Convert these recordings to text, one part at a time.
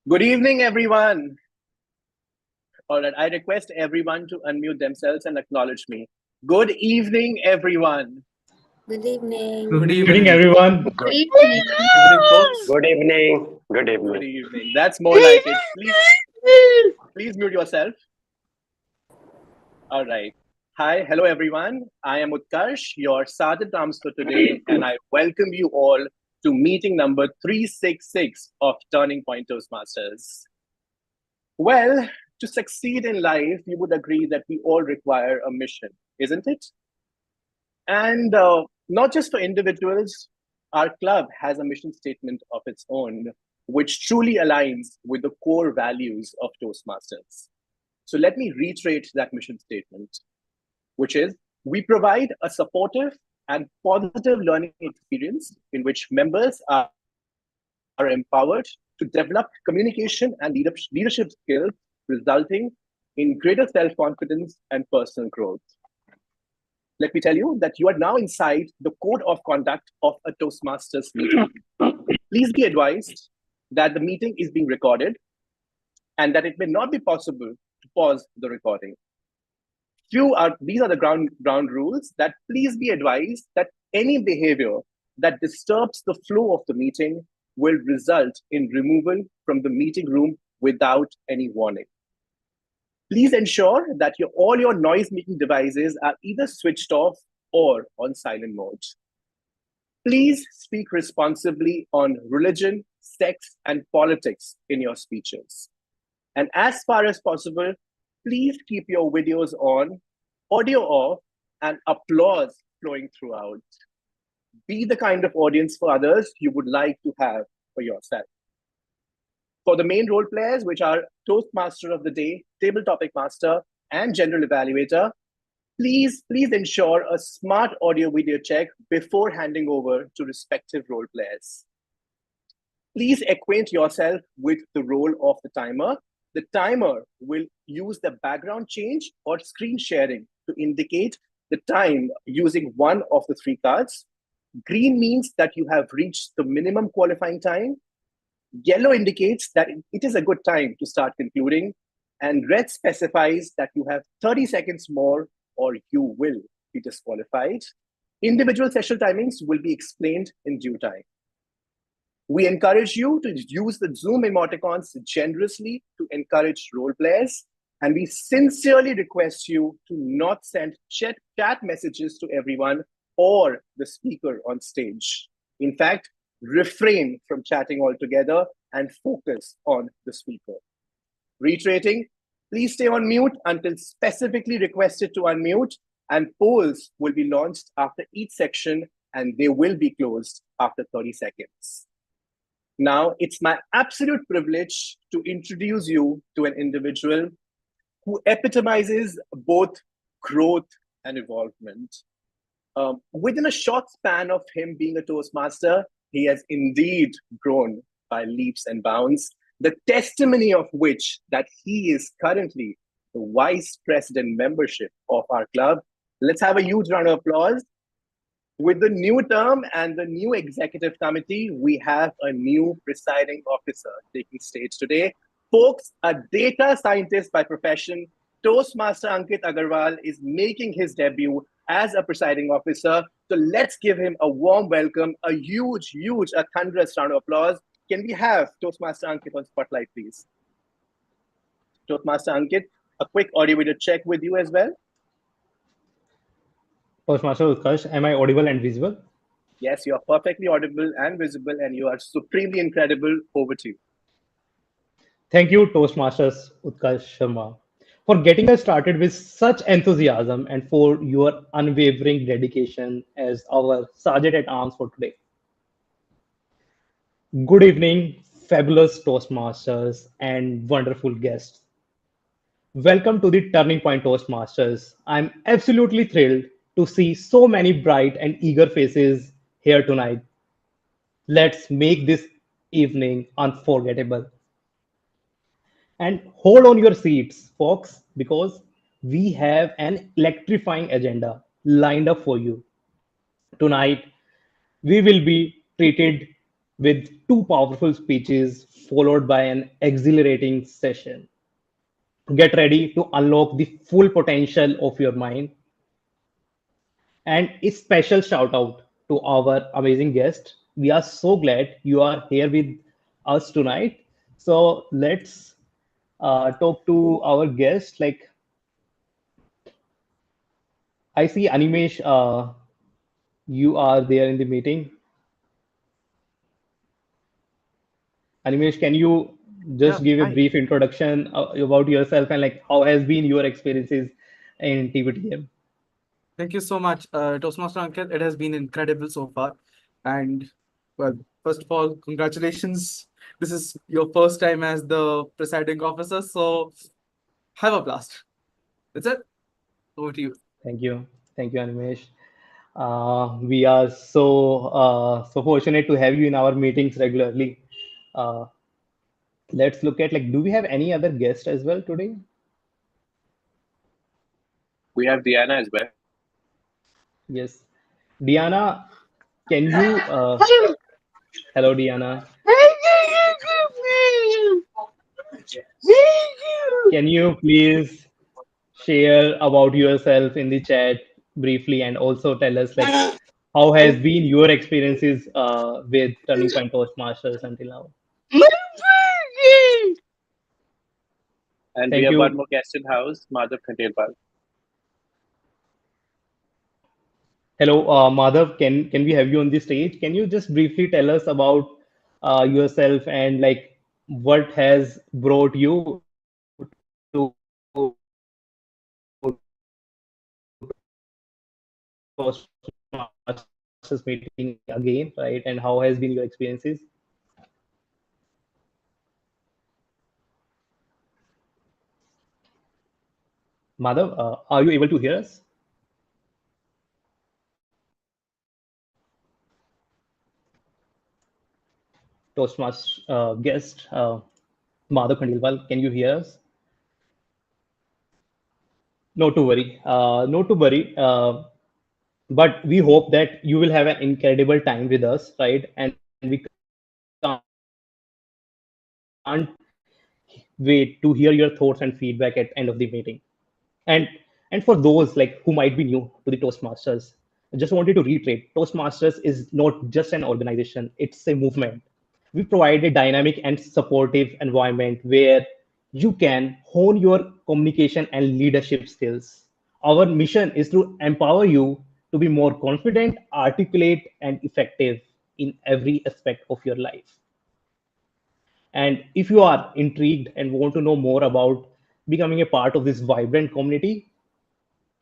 Good evening, everyone. All right, I request everyone to unmute themselves and acknowledge me. Good evening, everyone. Good evening. Good Good evening, evening. everyone. Good Evening. Evening, folks. good evening. Good Good evening. evening. That's more like it. Please mute yourself. All right. Hi, hello, everyone. I am Utkarsh, your Sergeant Arms for today, and I welcome you all to meeting number 366 of Turning Point Toastmasters. Well, to succeed in life, you would agree that we all require a mission, isn't it? And not just for individuals, our club has a mission statement of its own, which truly aligns with the core values of Toastmasters. So let me reiterate that mission statement, which is we provide a supportive and positive learning experience in which members are empowered to develop communication and leadership skills, resulting in greater self confidence and personal growth. Let me tell you that you are now inside the code of conduct of a Toastmasters meeting. Please be advised that the meeting is being recorded and that it may not be possible to pause the recording. These are the ground rules that please be advised that any behavior that disturbs the flow of the meeting will result in removal from the meeting room without any warning. Please ensure that all your noise making devices are either switched off or on silent mode. Please speak responsibly on religion, sex, and politics in your speeches. And as far as possible, please keep your videos on, audio off, and applause flowing throughout. Be the kind of audience for others you would like to have for yourself. For the main role players, which are Toastmaster of the Day, Table Topic Master, and General Evaluator, please ensure a smart audio video check before handing over to respective role players. Please acquaint yourself with the role of the timer. The timer will use the background change or screen sharing to indicate the time using one of the three cards. Green means that you have reached the minimum qualifying time. Yellow indicates that it is a good time to start concluding. And red specifies that you have 30 seconds more or you will be disqualified. Individual session timings will be explained in due time. We encourage you to use the Zoom emoticons generously to encourage role players. And we sincerely request you to not send chat messages to everyone or the speaker on stage. In fact, refrain from chatting altogether and focus on the speaker. Reiterating, please stay on mute until specifically requested to unmute, and polls will be launched after each section and they will be closed after 30 seconds. Now, it's my absolute privilege to introduce you to an individual who epitomizes both growth and evolvement. Within a short span of him being a Toastmaster, he has indeed grown by leaps and bounds, the testimony of which that he is currently the Vice President membership of our club. Let's have a huge round of applause. With the new term and the new executive committee, we have a new presiding officer taking stage today. Folks, a data scientist by profession, Toastmaster Ankit Agarwal is making his debut as a presiding officer. So let's give him a warm welcome, a huge, a thunderous round of applause. Can we have Toastmaster Ankit on spotlight, please? Toastmaster Ankit, a quick audio video check with you as well. Toastmaster Utkarsh, am I audible and visible? Yes, you are perfectly audible and visible, and you are supremely incredible. Over to you. Thank you, Toastmasters Utkarsh Sharma, for getting us started with such enthusiasm and for your unwavering dedication as our Sergeant at Arms for today. Good evening, fabulous Toastmasters and wonderful guests. Welcome to the Turning Point Toastmasters. I'm absolutely thrilled to see so many bright and eager faces here tonight. Let's make this evening unforgettable. And hold on your seats, folks, because we have an electrifying agenda lined up for you. Tonight, we will be treated with two powerful speeches followed by an exhilarating session. Get ready to unlock the full potential of your mind. And a special shout out to our amazing guest. We are so glad you are here with us tonight. So let's talk to our guest. Like, I see Animesh, you are there in the meeting. Animesh, can you just Yeah, give a hi. brief introduction about yourself and like how has been your experiences in TVTM? Thank you so much, Toastmaster Ankit. It has been incredible so far. And well, first of all, congratulations. This is your first time as the presiding officer, so have a blast. That's it. Over to you. Thank you, Animesh. We are so fortunate to have you in our meetings regularly. Uh, let's look at like, do we have any other guest as well today? We have Diana as well. Yes, Diana, can you? Hello, Diana. Can you please share about yourself in the chat briefly and also tell us like how has been your experiences with Turning Point Toastmasters until now? And we Thank have one you. more guest in house, Madhav Khandelwal. Hello, Madhav. Can we have you on the stage? Can you just briefly tell us about yourself and like what has brought you to Toastmasters meeting again, right? And how has been your experiences? Madhav, are you able to hear us? Toastmasters guest, Madhav Khandelwal, can you hear us? Not to worry. Not to worry. But we hope that you will have an incredible time with us, right? And we can't wait to hear your thoughts and feedback at end of the meeting. And and for those like who might be new to the Toastmasters, I just wanted to reiterate: Toastmasters is not just an organization; it's a movement. We provide a dynamic and supportive environment where you can hone your communication and leadership skills. Our mission is to empower you to be more confident, articulate, and effective in every aspect of your life. And if you are intrigued and want to know more about becoming a part of this vibrant community,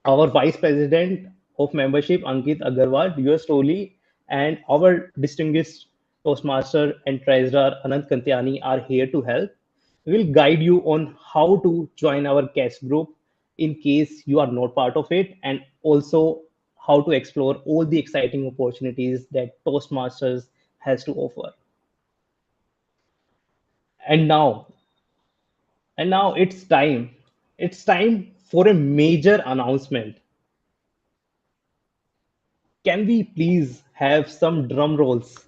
our Vice President of Membership, Ankit Agarwal, yours truly, and our distinguished Toastmaster and Treasurer, Anant Kantiani, are here to help. We will guide you on how to join our guest group in case you are not part of it, and also how to explore all the exciting opportunities that Toastmasters has to offer. And now, and now it's time. It's time for a major announcement. Can we please have some drum rolls?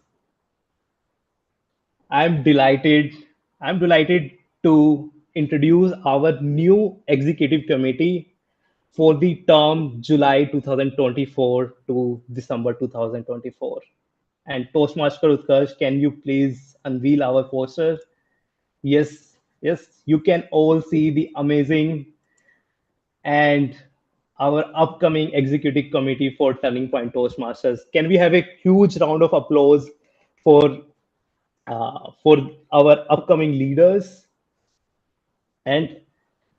I'm delighted. I'm delighted to introduce our new executive committee for the term July 2024 to December 2024. And Toastmaster Utkarsh, can you please unveil our poster? Yes, yes, you can all see the amazing and our upcoming executive committee for Turning Point Toastmasters. Can we have a huge round of applause for for our upcoming leaders? And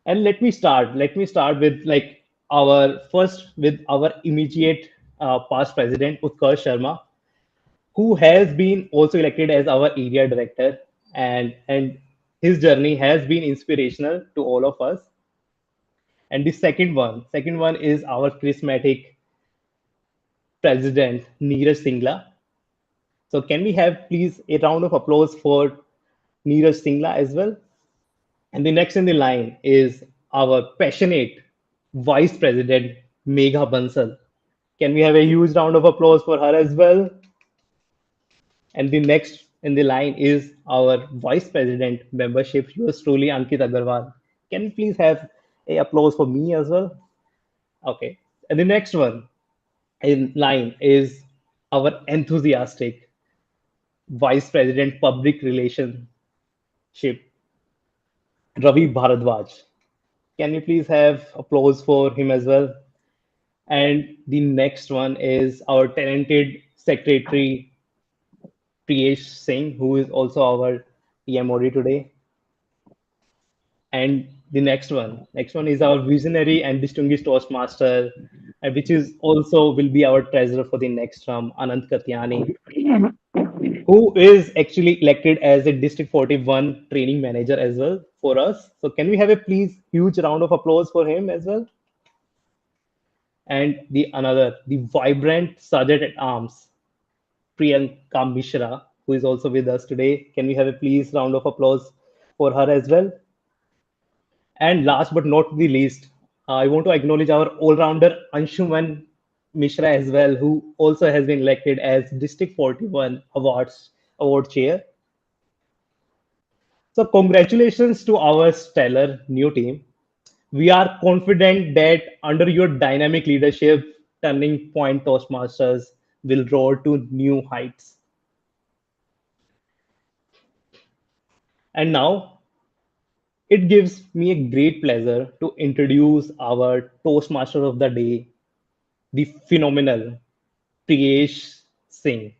let me start with like our first with our immediate past president Utkarsh Sharma, who has been also elected as our area director, and his journey has been inspirational to all of us. And the second one is our charismatic president Neeraj Singla. So can we have please a round of applause for Neeraj Singla as well? And the next in the line is our passionate Vice President Megha Bansal. Can we have a huge round of applause for her as well? And the next in the line is our Vice President membership, yours truly, Ankit Agarwal. Can we please have a applause for me as well? Okay. And the next one in line is our enthusiastic Vice President Public Relationship, Ravi Bharadwaj. Can you please have applause for him as well? And the next one is our talented secretary, Priyesh Singh, who is also our TMOD today. And the next one is our visionary and distinguished Toastmaster, which is also will be our treasurer for the next term, Anant Katyani, who is actually elected as a District 41 training manager as well for us. So can we have a please huge round of applause for him as well? And the vibrant Sergeant at Arms, Priyanka Mishra, who is also with us today. Can we have a please round of applause for her as well? And last but not the least, I want to acknowledge our all-rounder Anshuman Mishra as well, who also has been elected as District 41 award chair. So congratulations to our stellar new team. We are confident that under your dynamic leadership, Turning Point Toastmasters will roar to new heights. And now it gives me a great pleasure to introduce our Toastmaster of the day, the phenomenal Priyesh Singh.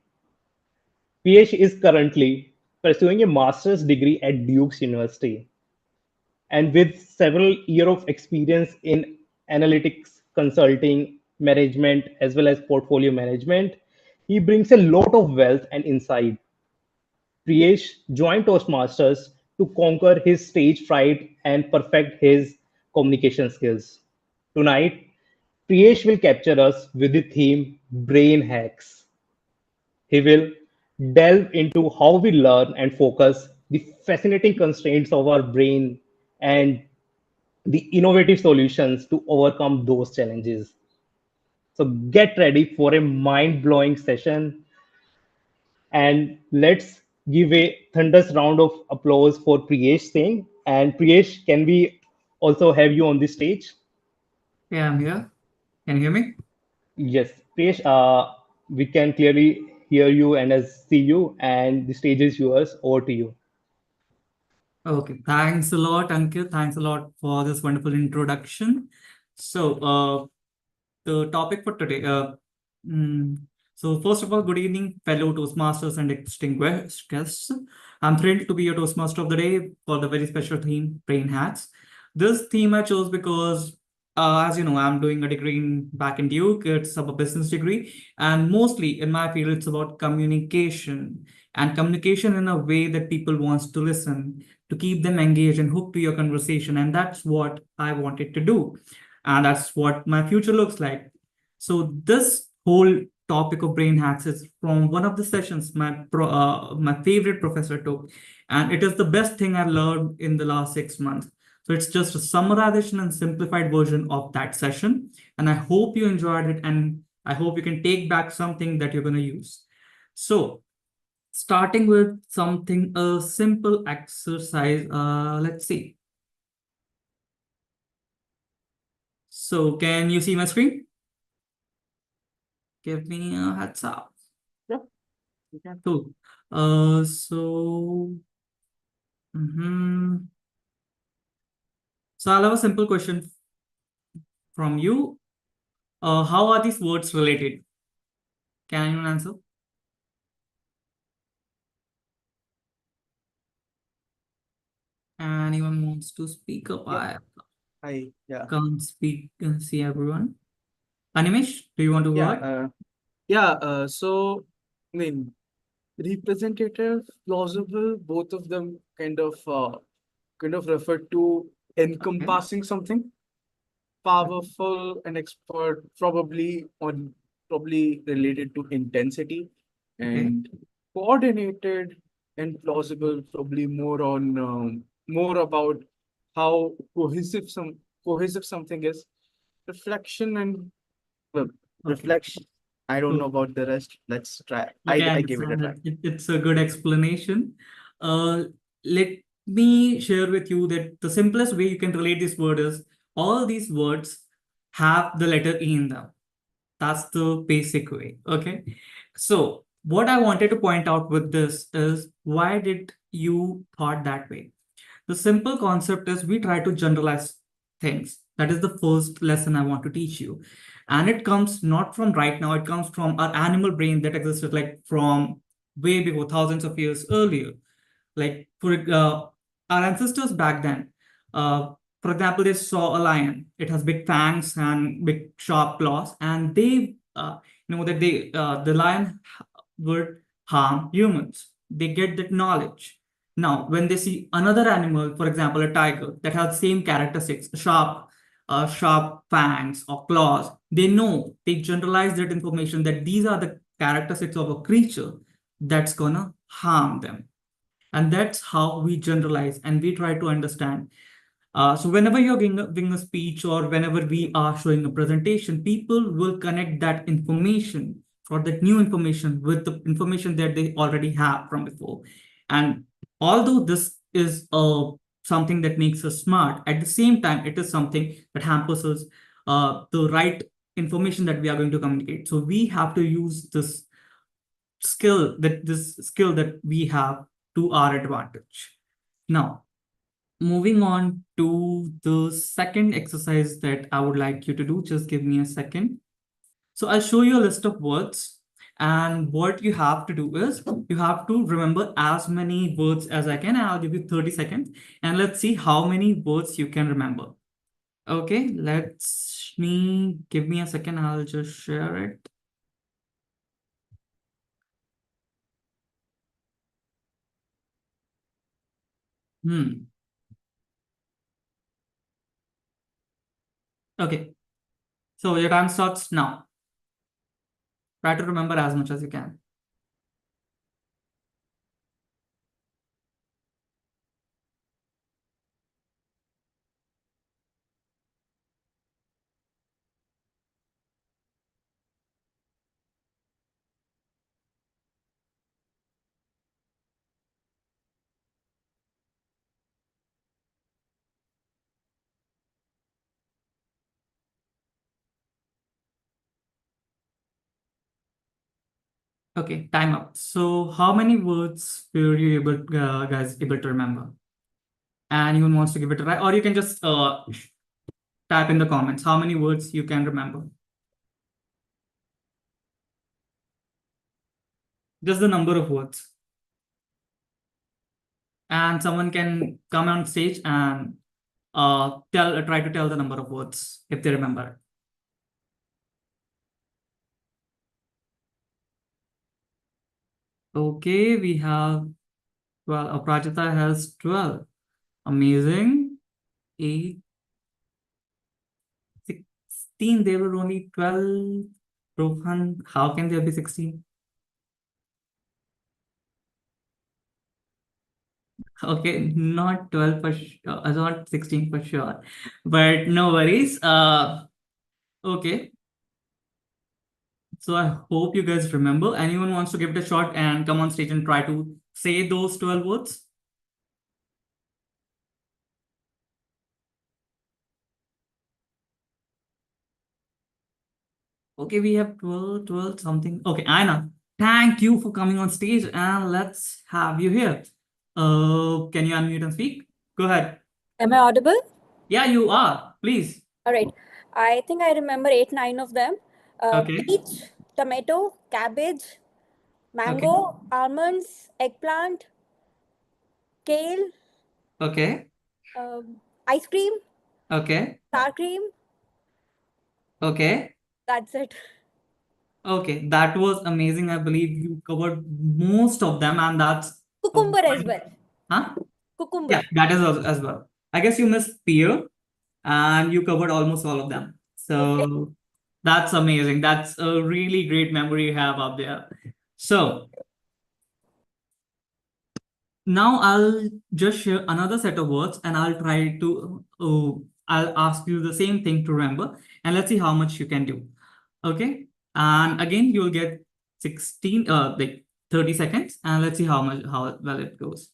Priyesh is currently pursuing a master's degree at Duke's University, and with several years of experience in analytics, consulting, management, as well as portfolio management, he brings a lot of wealth and insight. Priyesh joined Toastmasters to conquer his stage fright and perfect his communication skills. Tonight, Priyesh will capture us with the theme Brain Hacks. He will delve into how we learn and focus, the fascinating constraints of our brain, and the innovative solutions to overcome those challenges. So get ready for a mind blowing session, and let's give a thunderous round of applause for Priyesh Singh. And Priyesh, can we also have you on the stage? Yeah, I'm here. Can you hear me? Yes, Priyesh, we can clearly hear you and see you, and the stage is yours. Over to you. Okay. Thanks a lot, Ankit. Thanks a lot for this wonderful introduction. So, the topic for today. Mm, so, first of all, good evening, fellow Toastmasters and distinguished guests. I'm thrilled to be your Toastmaster of the day for the very special theme, Brain Hacks. This theme I chose because, as you know, I'm doing a degree back in Duke. It's a business degree, and mostly in my field, it's about communication and communication in a way that people wants to listen to keep them engaged and hooked to your conversation, and that's what I wanted to do, and that's what my future looks like. So this whole topic of brain hacks is from one of the sessions my favorite professor took, and it is the best thing I've learned in the last 6 months. So it's just a summarization and simplified version of that session, and I hope you enjoyed it, and I hope you can take back something that you're going to use. So starting with something, a simple exercise. Let's see. So can you see my screen? Give me a heads up. Yeah, you can. Cool. Mhm. So I'll have a simple question from you. How are these words related? Can anyone answer? Anyone wants to speak up? Yeah. I Yeah. can't speak, see everyone. Animesh, do you want to go Yeah. ahead? So, I mean, representative, plausible, both of them kind of refer to Okay. encompassing something powerful and expert, probably related to intensity, Okay. and coordinated and plausible, probably more about how cohesive something is. Reflection and well, Okay. reflection I don't know Cool. about the rest. Let's try. Okay, I I give it a understand try. It's a good explanation. Let me share with you that the simplest way you can relate this word is all these words have the letter E in them. That's the basic way. Okay. So what I wanted to point out with this is why did you thought that way? The simple concept is we try to generalize things. That is the first lesson I want to teach you. And it comes not from right now, it comes from our animal brain that existed like from way before thousands of years earlier. Like for our ancestors back then, uh, for example, they saw a lion. It has big fangs and big sharp claws, and they know that the lion would harm humans. They get that knowledge. Now, when they see another animal, for example, a tiger that has same characteristics, sharp fangs or claws, they know, they generalize that information that these are the characteristics of a creature that's gonna harm them. And that's how we generalize and we try to understand. So whenever you're giving a speech or whenever we are showing a presentation, people will connect that information or that new information with the information that they already have from before. And although this is something that makes us smart, at the same time, it is something that hampers us the right information that we are going to communicate. So we have to use this skill that we have to our advantage. Now, moving on to the second exercise that I would like you to do, just give me a second. So I'll show you a list of words, and what you have to do is you have to remember as many words as I can. I'll give you 30 seconds, and let's see how many words you can remember. Okay, give me a second. I'll just share it. Okay, so your time starts now. Try to remember as much as you can. Okay, time up. So how many words were you guys able to remember? Anyone wants to give it a try, or you can just type in the comments how many words you can remember. Just the number of words. And someone can come on stage and try to tell the number of words if they remember. Okay, we have, well, Aprajita has 12. Amazing. 8, 16, there were only 12. Rohan, how can there be 16? Okay, not 12 for sure, not 16 for sure, but no worries. Okay. So I hope you guys remember. Anyone wants to give it a shot and come on stage and try to say those 12 words? Okay, we have 12 something. Okay, Aina, thank you for coming on stage and let's have you here. Can you unmute and speak? Go ahead. Am I audible? Yeah, you are. Please. All right. I think I remember 8, 9 of them. Okay. Peach, tomato, cabbage, mango, almonds, eggplant, kale, Okay. ice cream, Okay. sour cream. Okay. That's it. Okay, that was amazing. I believe you covered most of them, and that's Cucumber as well. Huh? Cucumber. Yeah, that is as well. I guess you missed pear, and you covered almost all of them. So that's amazing. That's a really great memory you have up there. So now I'll just share another set of words, and I'll try to I'll ask you the same thing to remember, and let's see how much you can do. Okay. And again, you'll get 30 seconds, and let's see how well it goes.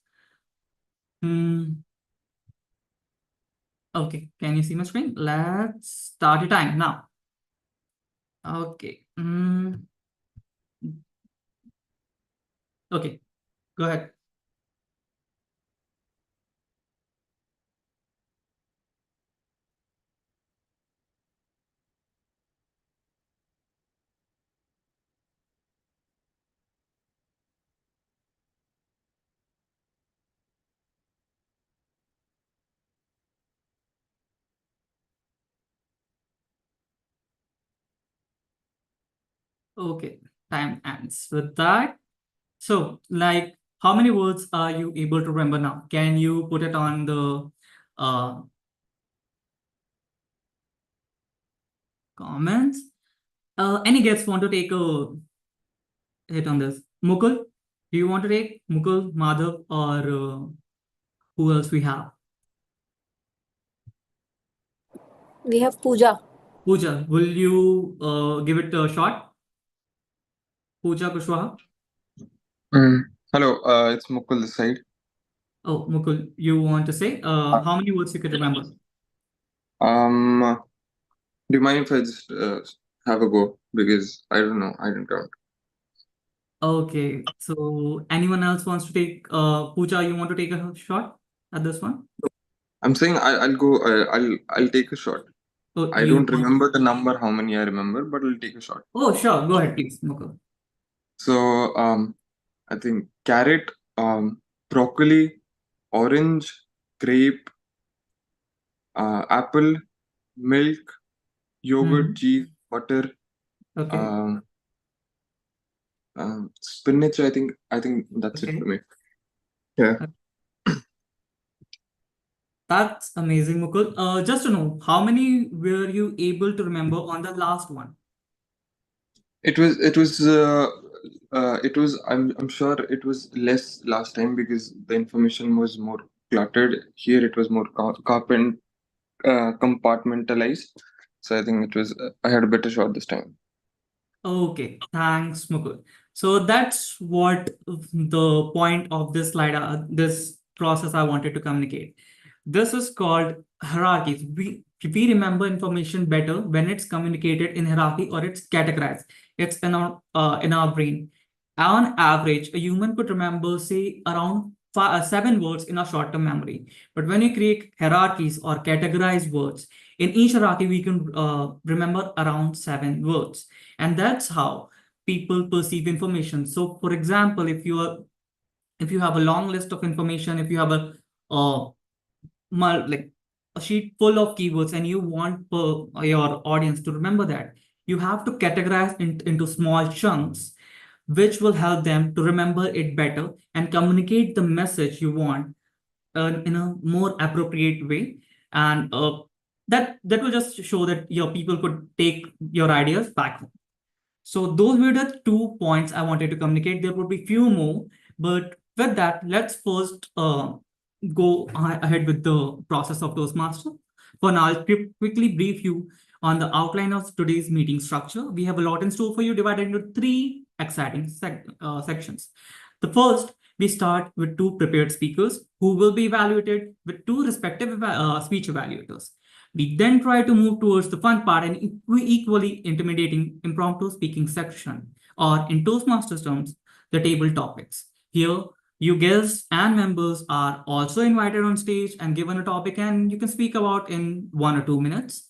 Okay, can you see my screen? Let's start your time now. Okay. Okay, go ahead. Okay, time ends with that. So, like, how many words are you able to remember now? Can you put it on the comments? Any guests want to take a hit on this? Mukul, do you want to take Mukul, Madhav, or who else we have? We have Pooja. Pooja, will you give it a shot? Pooja Kushwaha? Hello, it's Mukul this side. Oh, Mukul, you want to say how many words you could remember? Do you mind if I just have a go? Because I don't know, I didn't count. Okay, so anyone else wants to take Pooja, you want to take a shot at this one? I'm saying I'll go. I'll take a shot. Oh, I don't remember the number, how many I remember, but I'll take a shot. Oh, sure. Go ahead, please, Mukul. So I think carrot, broccoli, orange, grape, apple, milk, yogurt, cheese, butter, Okay. spinach. I think that's it Okay. for me. Yeah. That's amazing, Mukul. Just to know, how many were you able to remember on the last one? It was I'm sure it was less last time because the information was more cluttered. Here it was more compartmentalized. So I think it was I had a better shot this time. Okay, thanks, Mukul. So that's what the point of this slide, this process I wanted to communicate. This is called hierarchies. We remember information better when it's communicated in hierarchy or it's categorized. It's in our brain. On average, a human could remember, say, around 7 words in a short-term memory. But when you create hierarchies or categorize words, in each hierarchy, we can remember around 7 words. And that's how people perceive information. So, for example, if you have a long list of information, if you have like a sheet full of keywords and you want your audience to remember that, you have to categorize into small chunks, which will help them to remember it better and communicate the message you want in a more appropriate way. And that will just show that your people could take your ideas back home. So those were the 2 points I wanted to communicate. There would be few more, but with that, let's first go ahead with the process of Toastmaster. For now, I'll quickly brief you on the outline of today's meeting structure. We have a lot in store for you, divided into 3 exciting sections. The first, we start with 2 prepared speakers who will be evaluated with 2 respective speech evaluators. We then try to move towards the fun part and equally intimidating impromptu speaking section, or in Toastmasters terms, the table topics. Here, you guests and members are also invited on stage and given a topic, and you can speak about in 1 or 2 minutes.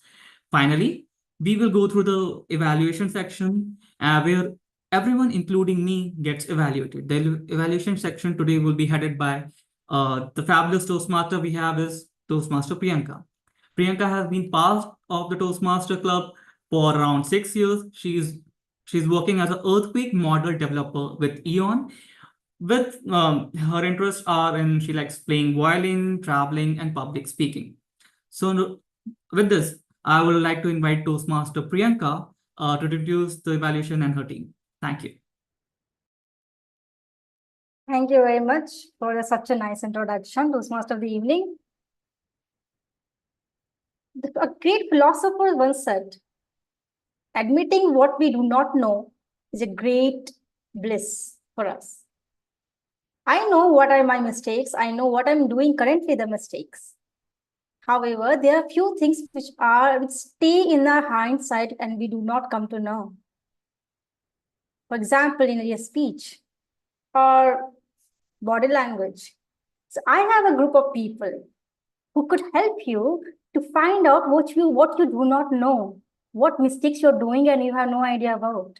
Finally, we will go through the evaluation section where everyone, including me, gets evaluated. The evaluation section today will be headed by the fabulous Toastmaster we have is Toastmaster Priyanka. Priyanka has been part of the Toastmaster Club for around 6 years. She's working as an earthquake model developer with Eon. With her interests are in she likes playing violin, traveling, and public speaking. So with this, I would like to invite Toastmaster Priyanka to introduce the evaluation and her team. Thank you. Thank you very much for such a nice introduction, Toastmaster of the evening. A great philosopher once said, admitting what we do not know is a great bliss for us. I know what are my mistakes. I know what I'm doing currently, the mistakes. However, there are few things which stay in our hindsight and we do not come to know. For example, in your speech or body language. So I have a group of people who could help you to find out what you do not know, what mistakes you're doing and you have no idea about.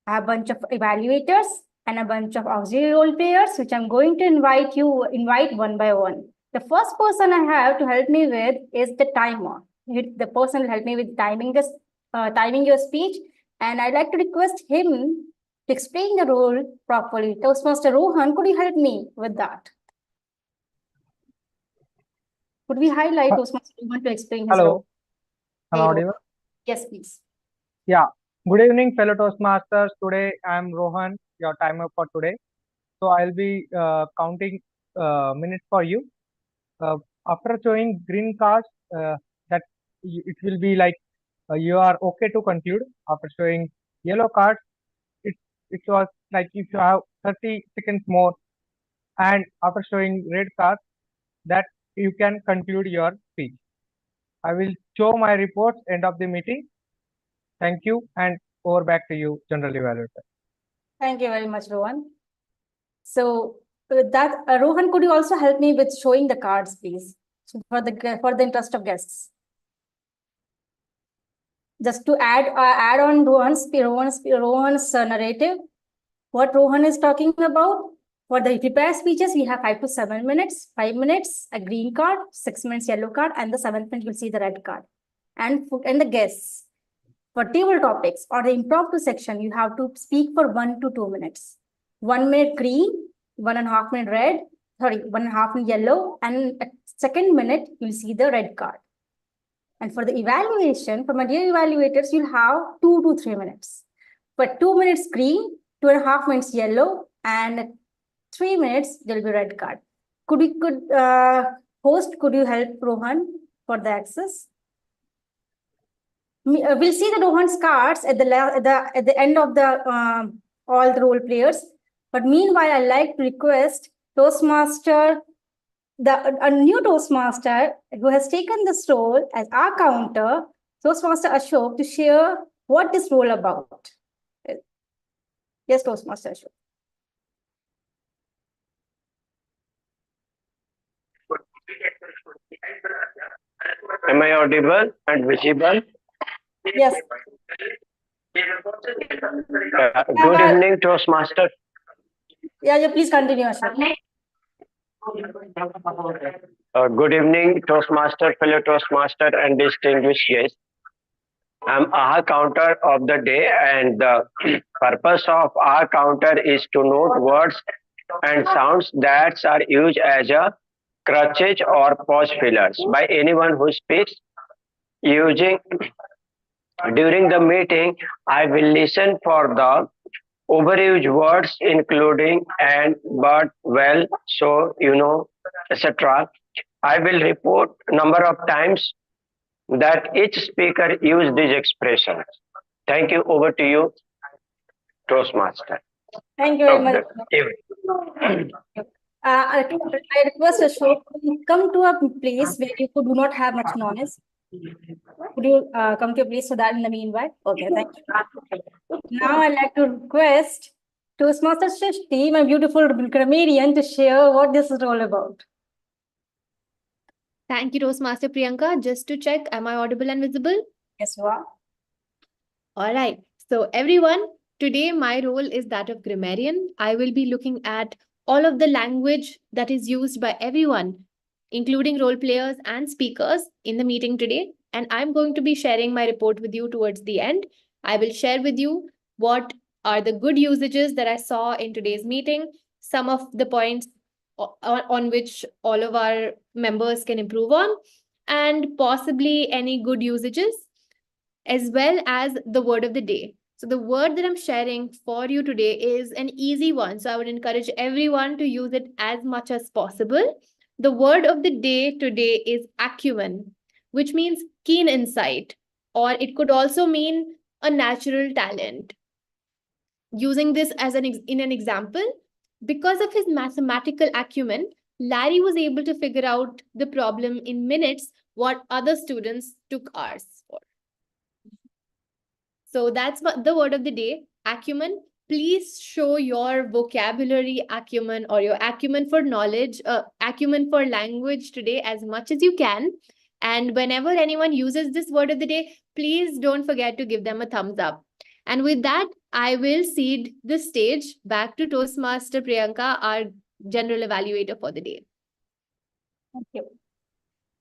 I have a bunch of evaluators and a bunch of auxiliary role players, which I'm going to invite one by one. The first person I have to help me with is the timer. The person will help me with timing your speech. And I'd like to request him to explain the role properly. Toastmaster Rohan, could you help me with that? Could we highlight Toastmaster Rohan to explain his Hello. role? Am I Hey, audible? yes, please. Yeah. Good evening, fellow Toastmasters. Today I am Rohan, your timer for today. So I'll be counting minutes for you. After showing green cards, it will be like you are okay to conclude. After showing yellow cards, it was like if you have 30 seconds more, and after showing red cards, that you can conclude your speech. I will show my reports end of the meeting. Thank you, and over back to you, General Evaluator. Thank you very much, Rohan. So with that, Rohan, could you also help me with showing the cards, please, for the interest of guests? Just to add on Rohan's narrative, what Rohan is talking about. For the prepared speeches, we have 5 to 7 minutes, 5 minutes, a green card, 6 minutes yellow card, and the 7th minute you'll see the red card. And the guests. For table topics or the impromptu section, you have to speak for 1 to 2 minutes. 1 minute green, 1.5 minute red, 1.5 minute yellow, and at 2nd minute, you'll see the red card. And for the evaluation, for my dear evaluators, you'll have 2 to 3 minutes. For 2 minutes green, 2.5 minutes yellow, and at 3 minutes, there'll be red card. Could you help Rohan for the access? We'll see the Rohan's cards at the end of the all the role players. But meanwhile, I'd like to request Toastmaster, a new Toastmaster who has taken this role as our counter, Toastmaster Ashok, to share what this role about. Yes, Toastmaster Ashok. Am I audible and visible? Yes. Good evening, Toastmaster. Yeah, please continue, Ashok. Good evening, Toastmaster, fellow Toastmaster, and distinguished guests. I'm our counter of the day, and the purpose of our counter is to note words and sounds that are used as a crutches or pause fillers by anyone who speaks using. During the meeting, I will listen for the overused words including and, but, well, so, etc. I will report number of times that each speaker used these expressions. Thank you. Over to you, Toastmaster. Thank you very much. I request Ashok to come to a place where you do not have much noise. Could you come to a place for that in the meanwhile? Okay, thank you. Now I'd like to request Toastmaster Shrishti, my beautiful grammarian, to share what this is all about. Thank you, Toastmaster Priyanka. Just to check, am I audible and visible? Yes, you are. All right. So everyone, today my role is that of grammarian. I will be looking at all of the language that is used by everyone, including role players and speakers in the meeting today. And I'm going to be sharing my report with you towards the end. I will share with you what are the good usages that I saw in today's meeting, some of the points on which all of our members can improve on, and possibly any good usages, as well as the word of the day. So the word that I'm sharing for you today is an easy one. So I would encourage everyone to use it as much as possible. The word of the day today is acumen, which means keen insight or it could also mean a natural talent. Using this as in an example, because of his mathematical acumen, Larry was able to figure out the problem in minutes what other students took hours for. So that's the word of the day, acumen. Please show your vocabulary acumen or your acumen for knowledge, acumen for language today as much as you can. And whenever anyone uses this word of the day, please don't forget to give them a thumbs up. And with that, I will cede the stage back to Toastmaster Priyanka, our general evaluator for the day. Thank you.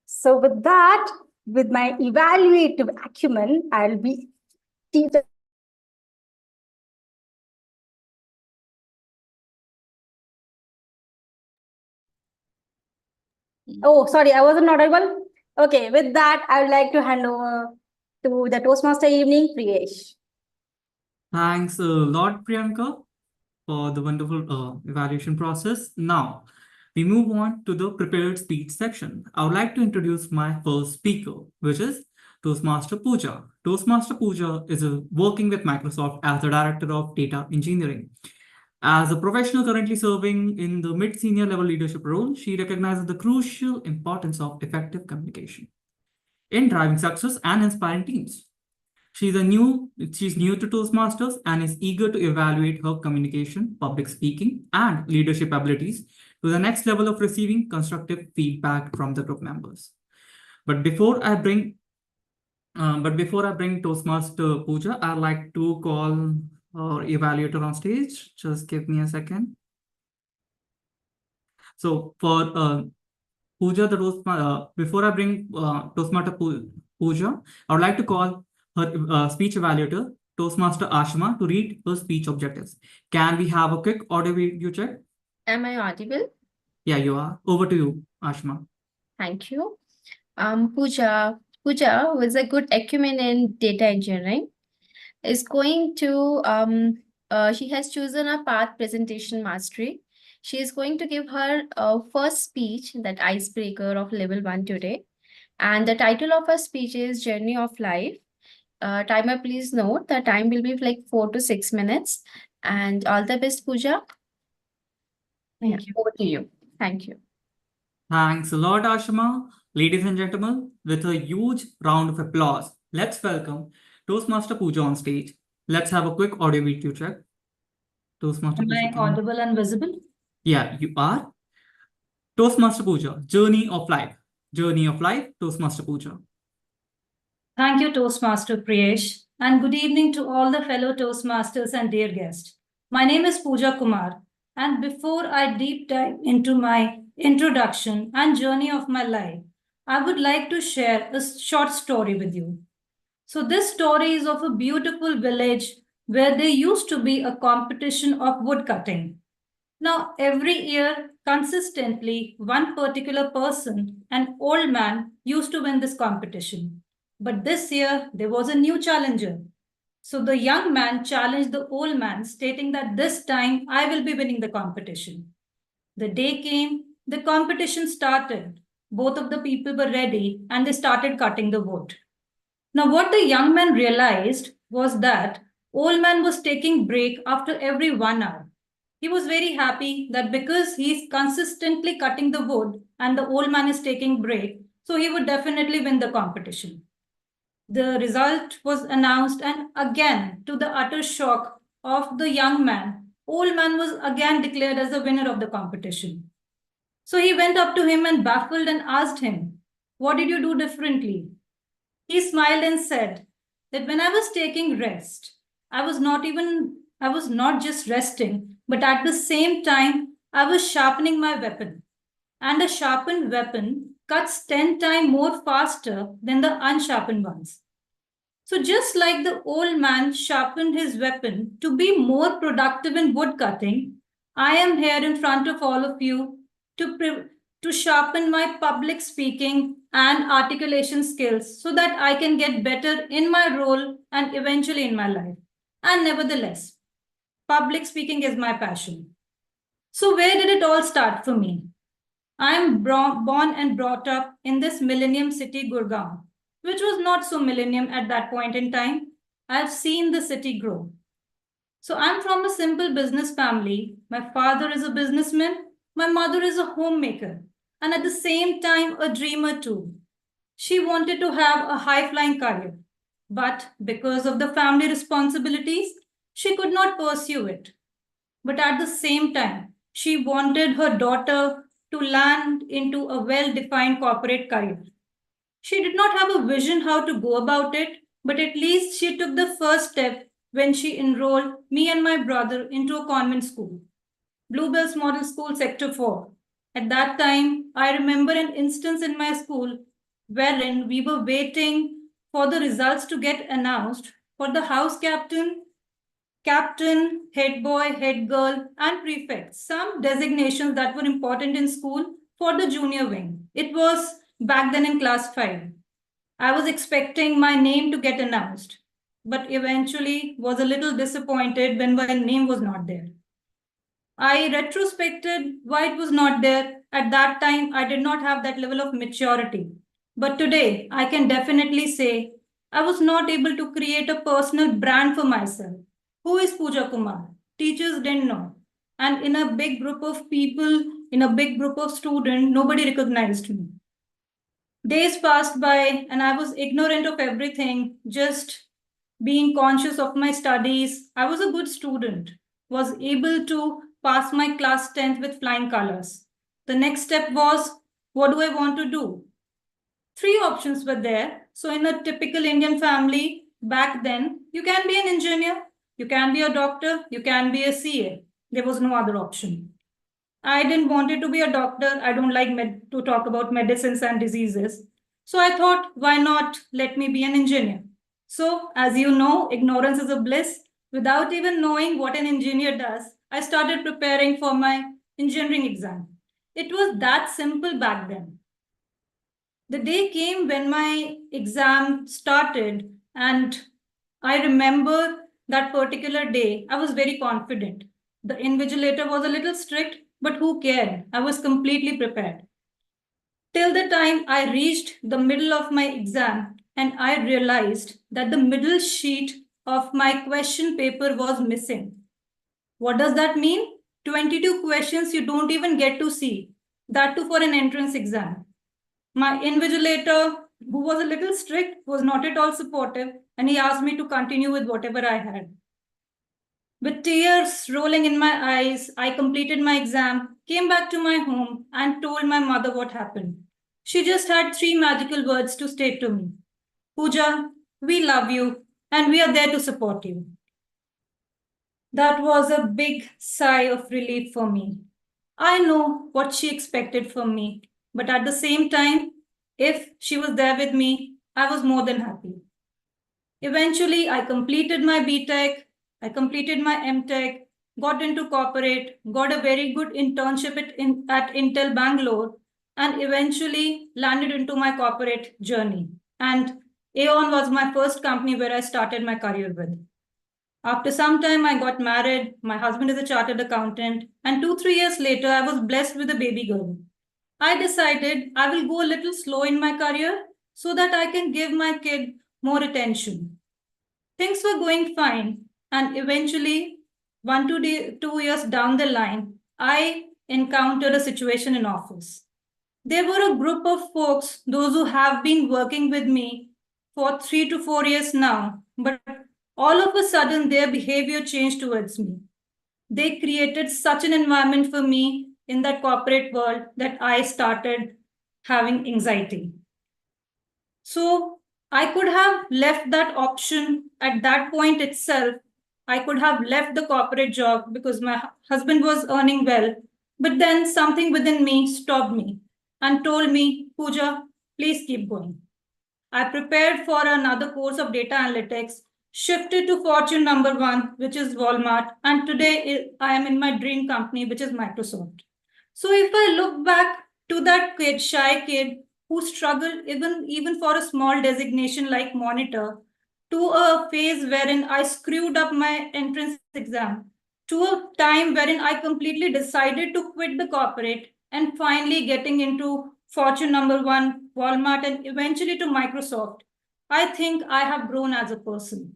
So with that, with my evaluative acumen, I'll be teaching. Oh, sorry, I wasn't audible. Okay, with that, I would like to hand over to the Toastmaster evening, Priyesh. Thanks a lot, Priyanka, for the wonderful evaluation process. Now, we move on to the prepared speech section. I would like to introduce my first speaker, which is Toastmaster Pooja. Toastmaster Pooja is working with Microsoft as the Director of Data Engineering. As a professional currently serving in the mid-senior level leadership role, she recognizes the crucial importance of effective communication in driving success and inspiring teams. She's new to Toastmasters and is eager to evaluate her communication, public speaking, and leadership abilities to the next level of receiving constructive feedback from the group members. But before I bring Toastmaster Pooja, I'd like to call our evaluator on stage. Just give me a second. So for Pooja, before I bring Toastmaster Pooja, I would like to call her speech evaluator, Toastmaster Ashma, to read her speech objectives. Can we have a quick audio video check? Am I audible? Yeah, you are. Over to you, Ashma. Thank you. Pooja with a good acumen in data engineering is going to she has chosen a path presentation mastery. She is going to give her first speech, that icebreaker of level 1 today. And the title of her speech is Journey of Life. Timer, please note the time will be like 4 to 6 minutes. And all the best, Pooja. Thank you. Over to you. Thank you. Thanks a lot, Ashma. Ladies and gentlemen, with a huge round of applause, let's welcome Toastmaster Pooja on stage. Let's have a quick audio video check. Toastmaster Am Pooja, I audible and visible? Yeah, you are. Toastmaster Pooja, Journey of Life. Journey of Life, Toastmaster Pooja. Thank you, Toastmaster Priyesh, and good evening to all the fellow Toastmasters and dear guests. My name is Pooja Kumar, and before I deep dive into my introduction and journey of my life, I would like to share a short story with you. So this story is of a beautiful village where there used to be a competition of wood cutting. Now, every year, consistently, one particular person, an old man, used to win this competition. But this year, there was a new challenger. So the young man challenged the old man, stating that this time I will be winning the competition. The day came, the competition started. Both of the people were ready and they started cutting the wood. Now, what the young man realized was that old man was taking break after every 1 hour. He was very happy that because he's consistently cutting the wood and the old man is taking break, so he would definitely win the competition. The result was announced, and again, to the utter shock of the young man, old man was again declared as the winner of the competition. So he went up to him and baffled and asked him, "What did you do differently?" He smiled and said that when I was taking rest, I was not just resting, but at the same time, I was sharpening my weapon. And a sharpened weapon cuts 10 times more faster than the unsharpened ones. So just like the old man sharpened his weapon to be more productive in wood cutting, I am here in front of all of you to sharpen my public speaking and articulation skills so that I can get better in my role and eventually in my life. And nevertheless, public speaking is my passion. So where did it all start for me? I am born and brought up in this millennium city, Gurgaon, which was not so millennium at that point in time. I've seen the city grow. So I'm from a simple business family. My father is a businessman, my mother is a homemaker, and at the same time, a dreamer too. She wanted to have a high-flying career, but because of the family responsibilities, she could not pursue it. But at the same time, she wanted her daughter to land into a well-defined corporate career. She did not have a vision how to go about it, but at least she took the first step when she enrolled me and my brother into a convent school, Bluebells Model School, Sector 4. At that time, I remember an instance in my school wherein we were waiting for the results to get announced for the house captain, head boy, head girl, and prefect, some designations that were important in school for the junior wing. It was back then in class 5. I was expecting my name to get announced, but eventually was a little disappointed when my name was not there. I retrospected why it was not there. At that time, I did not have that level of maturity. But today, I can definitely say I was not able to create a personal brand for myself. Who is Pooja Kumar? Teachers didn't know. And in a big group of people, in a big group of students, nobody recognized me. Days passed by and I was ignorant of everything, just being conscious of my studies. I was a good student, was able to pass my class 10th with flying colors. The next step was, what do I want to do? 3 options were there. So in a typical Indian family, back then, you can be an engineer, you can be a doctor, you can be a CA. There was no other option. I didn't want it to be a doctor. I don't like to talk about medicines and diseases. So I thought, why not let me be an engineer? So as you know, ignorance is a bliss. Without even knowing what an engineer does, I started preparing for my engineering exam. It was that simple back then. The day came when my exam started, and I remember that particular day, I was very confident. The invigilator was a little strict, but who cared? I was completely prepared. Till the time I reached the middle of my exam, and I realized that the middle sheet of my question paper was missing. What does that mean? 22 questions you don't even get to see, that too for an entrance exam. My invigilator, who was a little strict, was not at all supportive, and he asked me to continue with whatever I had. With tears rolling in my eyes, I completed my exam, came back to my home, and told my mother what happened. She just had 3 magical words to state to me. Pooja, we love you, and we are there to support you. That was a big sigh of relief for me. I know what she expected from me, but at the same time, if she was there with me, I was more than happy. Eventually, I completed my BTech, I completed my MTech, got into corporate, got a very good internship at Intel Bangalore, and eventually landed into my corporate journey. And Aon was my first company where I started my career with. After some time, I got married. My husband is a chartered accountant. And 2-3 years later, I was blessed with a baby girl. I decided I will go a little slow in my career so that I can give my kid more attention. Things were going fine. And eventually, 2 years down the line, I encountered a situation in office. There were a group of folks, those who have been working with me for 3 to 4 years now, but all of a sudden their behavior changed towards me. They created such an environment for me in that corporate world that I started having anxiety. So I could have left that option at that point itself. I could have left the corporate job because my husband was earning well, but then something within me stopped me and told me, Pooja, please keep going. I prepared for another course of data analytics, shifted to Fortune number 1, which is Walmart, and today I am in my dream company, which is Microsoft. So if I look back to that kid, shy kid, who struggled even for a small designation like monitor, to a phase wherein I screwed up my entrance exam, to a time wherein I completely decided to quit the corporate and finally getting into Fortune number 1, Walmart, and eventually to Microsoft. I think I have grown as a person.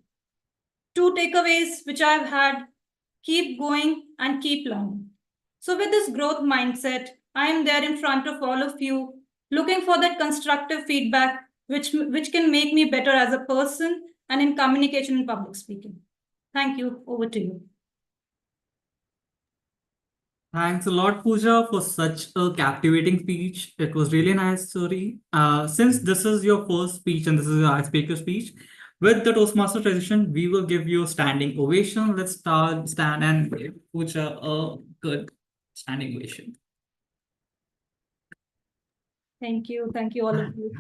Two takeaways which I've had: keep going and keep learning. So, with this growth mindset, I am there in front of all of you, looking for that constructive feedback which can make me better as a person and in communication and public speaking. Thank you. Over to you. Thanks a lot, Pooja, for such a captivating speech. It was really nice story. Since this is your first speech and this is your icebreaker speech, with the Toastmaster tradition, we will give you a standing ovation. Let's stand and give Pooja a good standing ovation. Thank you. Thank you, all of you.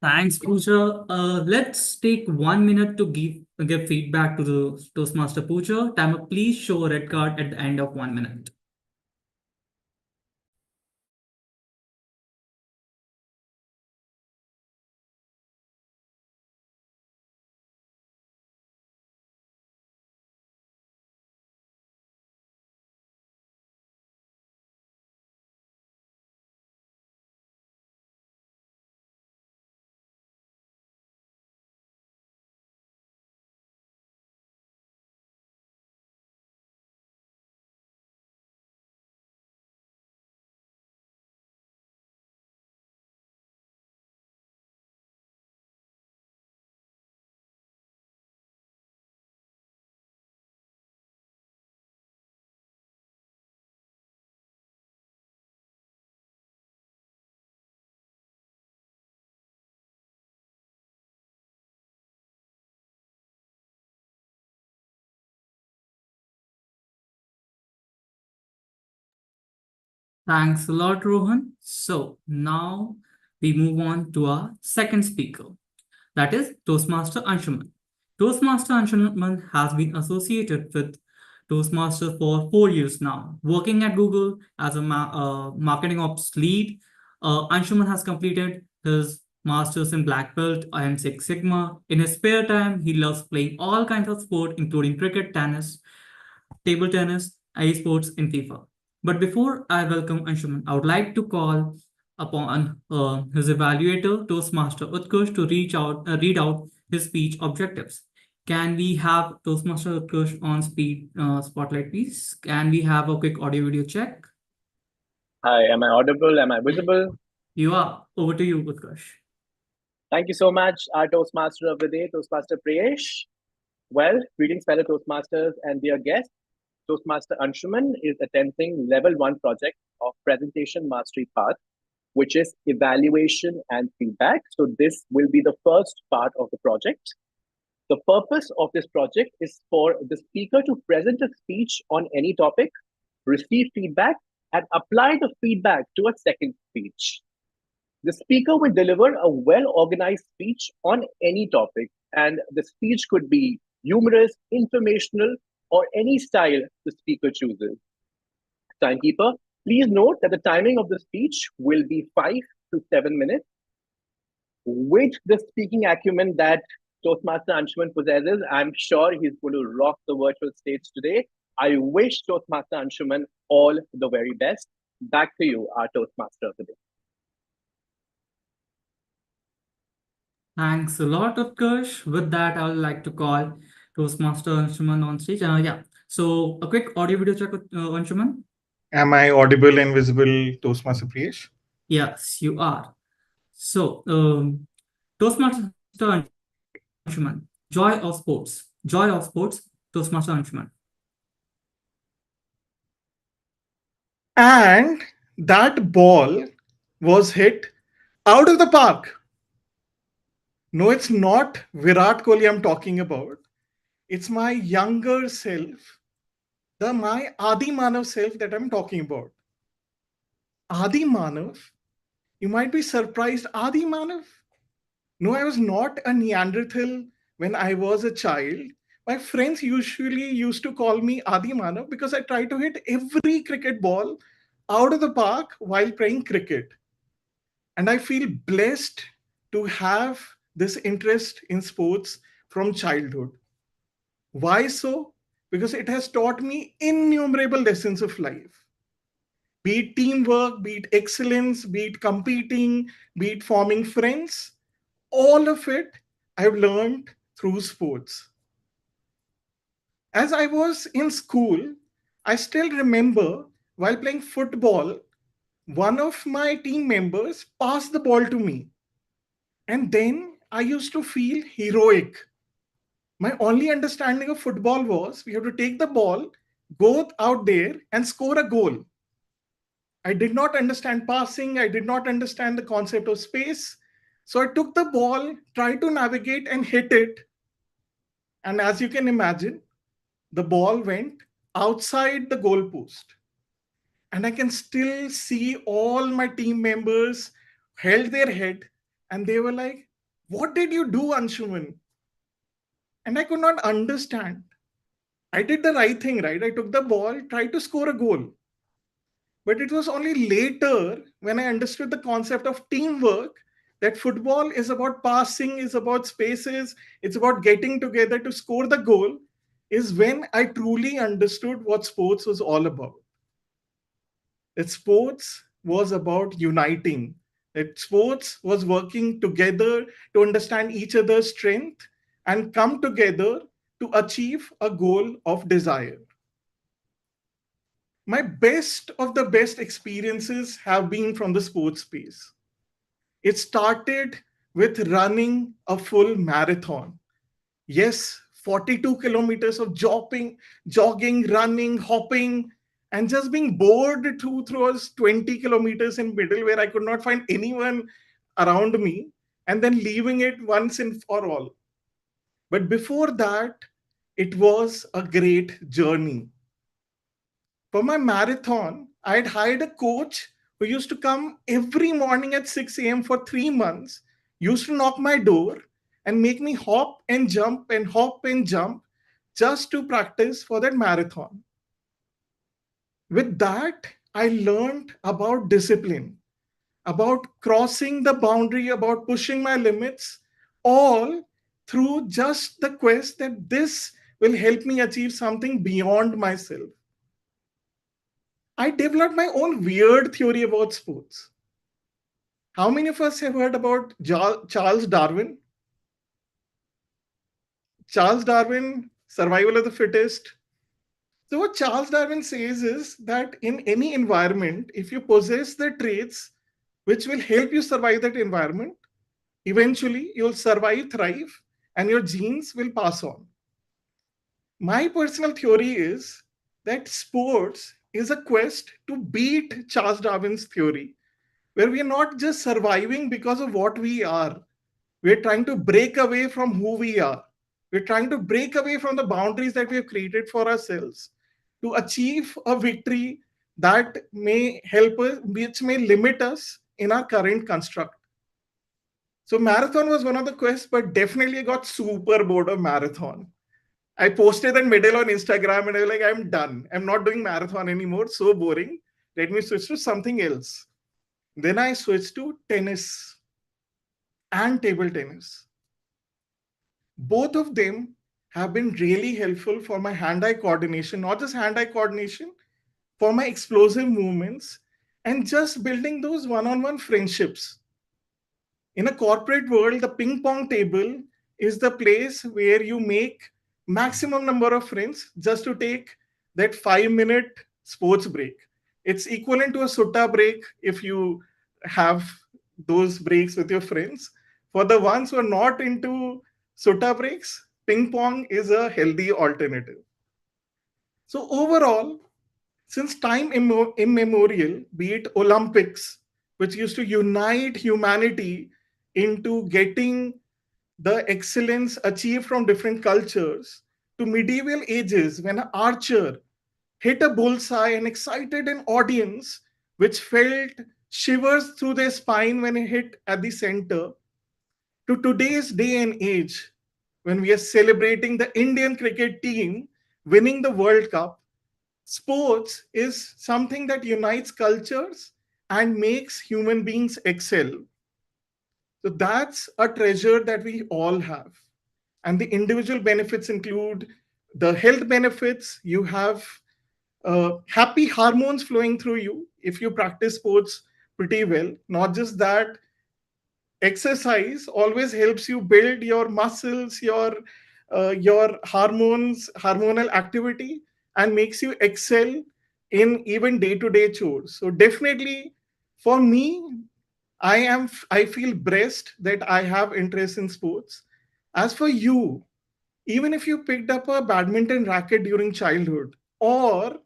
Thanks, Pooja. Let's take 1 minute to give feedback to the Toastmaster Pooja. Timer, please show a red card at the end of 1 minute. Thanks a lot, Rohan. So now we move on to our second speaker, that is Toastmaster Anshuman. Toastmaster Anshuman has been associated with Toastmasters for 4 years now, working at Google as a marketing ops lead. Anshuman has completed his master's in Black Belt and Six Sigma. In his spare time, he loves playing all kinds of sport, including cricket, tennis, table tennis, esports, and FIFA. But before I welcome Anshuman, I would like to call upon his evaluator, Toastmaster Utkarsh, to read out his speech objectives. Can we have Toastmaster Utkarsh on speed spotlight, please? Can we have a quick audio video check? Hi, am I audible? Am I visible? You are. Over to you, Utkarsh. Thank you so much, our Toastmaster of the day, Toastmaster Priyesh. Well, greetings, fellow Toastmasters and dear guests. Toastmaster Anshuman is attempting level 1 project of Presentation Mastery Path, which is evaluation and feedback. So this will be the first part of the project. The purpose of this project is for the speaker to present a speech on any topic, receive feedback, and apply the feedback to a second speech. The speaker will deliver a well-organized speech on any topic, and the speech could be humorous, informational, or any style the speaker chooses. Timekeeper, please note that the timing of the speech will be 5 to 7 minutes. With the speaking acumen that Toastmaster Anshuman possesses, I'm sure he's going to rock the virtual stage today. I wish Toastmaster Anshuman all the very best. Back to you, our Toastmaster of the day. Thanks a lot, Utkarsh. With that, I would like to call Toastmaster Anshuman on stage. Yeah. So a quick audio video check with Anshuman. Am I audible and visible, Toastmaster Priyesh? Yes, you are. So, Toastmaster Anshuman, joy of sports, Toastmaster Anshuman. And that ball was hit out of the park. No, it's not Virat Kohli I'm talking about. It's my younger self, my Adi Manav self that I'm talking about. Adi Manav, you might be surprised, Adi Manav? No, I was not a Neanderthal when I was a child. My friends usually used to call me Adi Manav because I try to hit every cricket ball out of the park while playing cricket. And I feel blessed to have this interest in sports from childhood. Why so? Because it has taught me innumerable lessons of life. Be it teamwork, be it excellence, be it competing, be it forming friends, all of it I've learned through sports. As I was in school, I still remember while playing football, one of my team members passed the ball to me. And then I used to feel heroic. My only understanding of football was we have to take the ball, go out there, and score a goal. I did not understand passing, I did not understand the concept of space. So I took the ball, tried to navigate, and hit it. And as you can imagine, the ball went outside the goalpost. And I can still see all my team members held their head and they were like, "What did you do, Anshuman?" And I could not understand. I did the right thing, right? I took the ball, tried to score a goal. But it was only later when I understood the concept of teamwork that football is about passing, is about spaces, it's about getting together to score the goal, is when I truly understood what sports was all about. That sports was about uniting, that sports was working together to understand each other's strength and come together to achieve a goal of desire. My best of the best experiences have been from the sports space. It started with running a full marathon. Yes, 42 kilometers of jogging, running, hopping, and just being bored through 20 kilometers in middle where I could not find anyone around me, and then leaving it once and for all. But before that, it was a great journey. For my marathon, I had hired a coach who used to come every morning at 6 a.m. for 3 months, used to knock my door and make me hop and jump and hop and jump just to practice for that marathon. With that, I learned about discipline, about crossing the boundary, about pushing my limits, all through just the quest that this will help me achieve something beyond myself. I developed my own weird theory about sports. How many of us have heard about Charles Darwin? Charles Darwin, survival of the fittest. So, what Charles Darwin says is that in any environment, if you possess the traits which will help you survive that environment, eventually you'll survive, thrive, and your genes will pass on. My personal theory is that sports is a quest to beat Charles Darwin's theory, where we are not just surviving because of what we are. We're trying to break away from who we are. We're trying to break away from the boundaries that we have created for ourselves to achieve a victory that may help us, which may limit us in our current construct. So marathon was one of the quests, but definitely I got super bored of marathon. I posted that medal on Instagram and I was like, I'm done. I'm not doing marathon anymore. So boring. Let me switch to something else. Then I switched to tennis and table tennis. Both of them have been really helpful for my hand-eye coordination, not just hand-eye coordination, for my explosive movements and just building those one-on-one friendships. In a corporate world, the ping pong table is the place where you make maximum number of friends just to take that 5-minute sports break. It's equivalent to a sutta break if you have those breaks with your friends. For the ones who are not into sutta breaks, ping pong is a healthy alternative. So overall, since time immemorial, be it Olympics, which used to unite humanity into getting the excellence achieved from different cultures, to medieval ages when an archer hit a bullseye and excited an audience which felt shivers through their spine when it hit at the center, to today's day and age when we are celebrating the Indian cricket team winning the World Cup, sports is something that unites cultures and makes human beings excel. So that's a treasure that we all have. And the individual benefits include the health benefits. You have happy hormones flowing through you if you practice sports pretty well. Not just that, exercise always helps you build your muscles, your hormonal activity, and makes you excel in even day-to-day chores. So definitely, for me, I feel blessed that I have interest in sports. As for you, even if you picked up a badminton racket during childhood or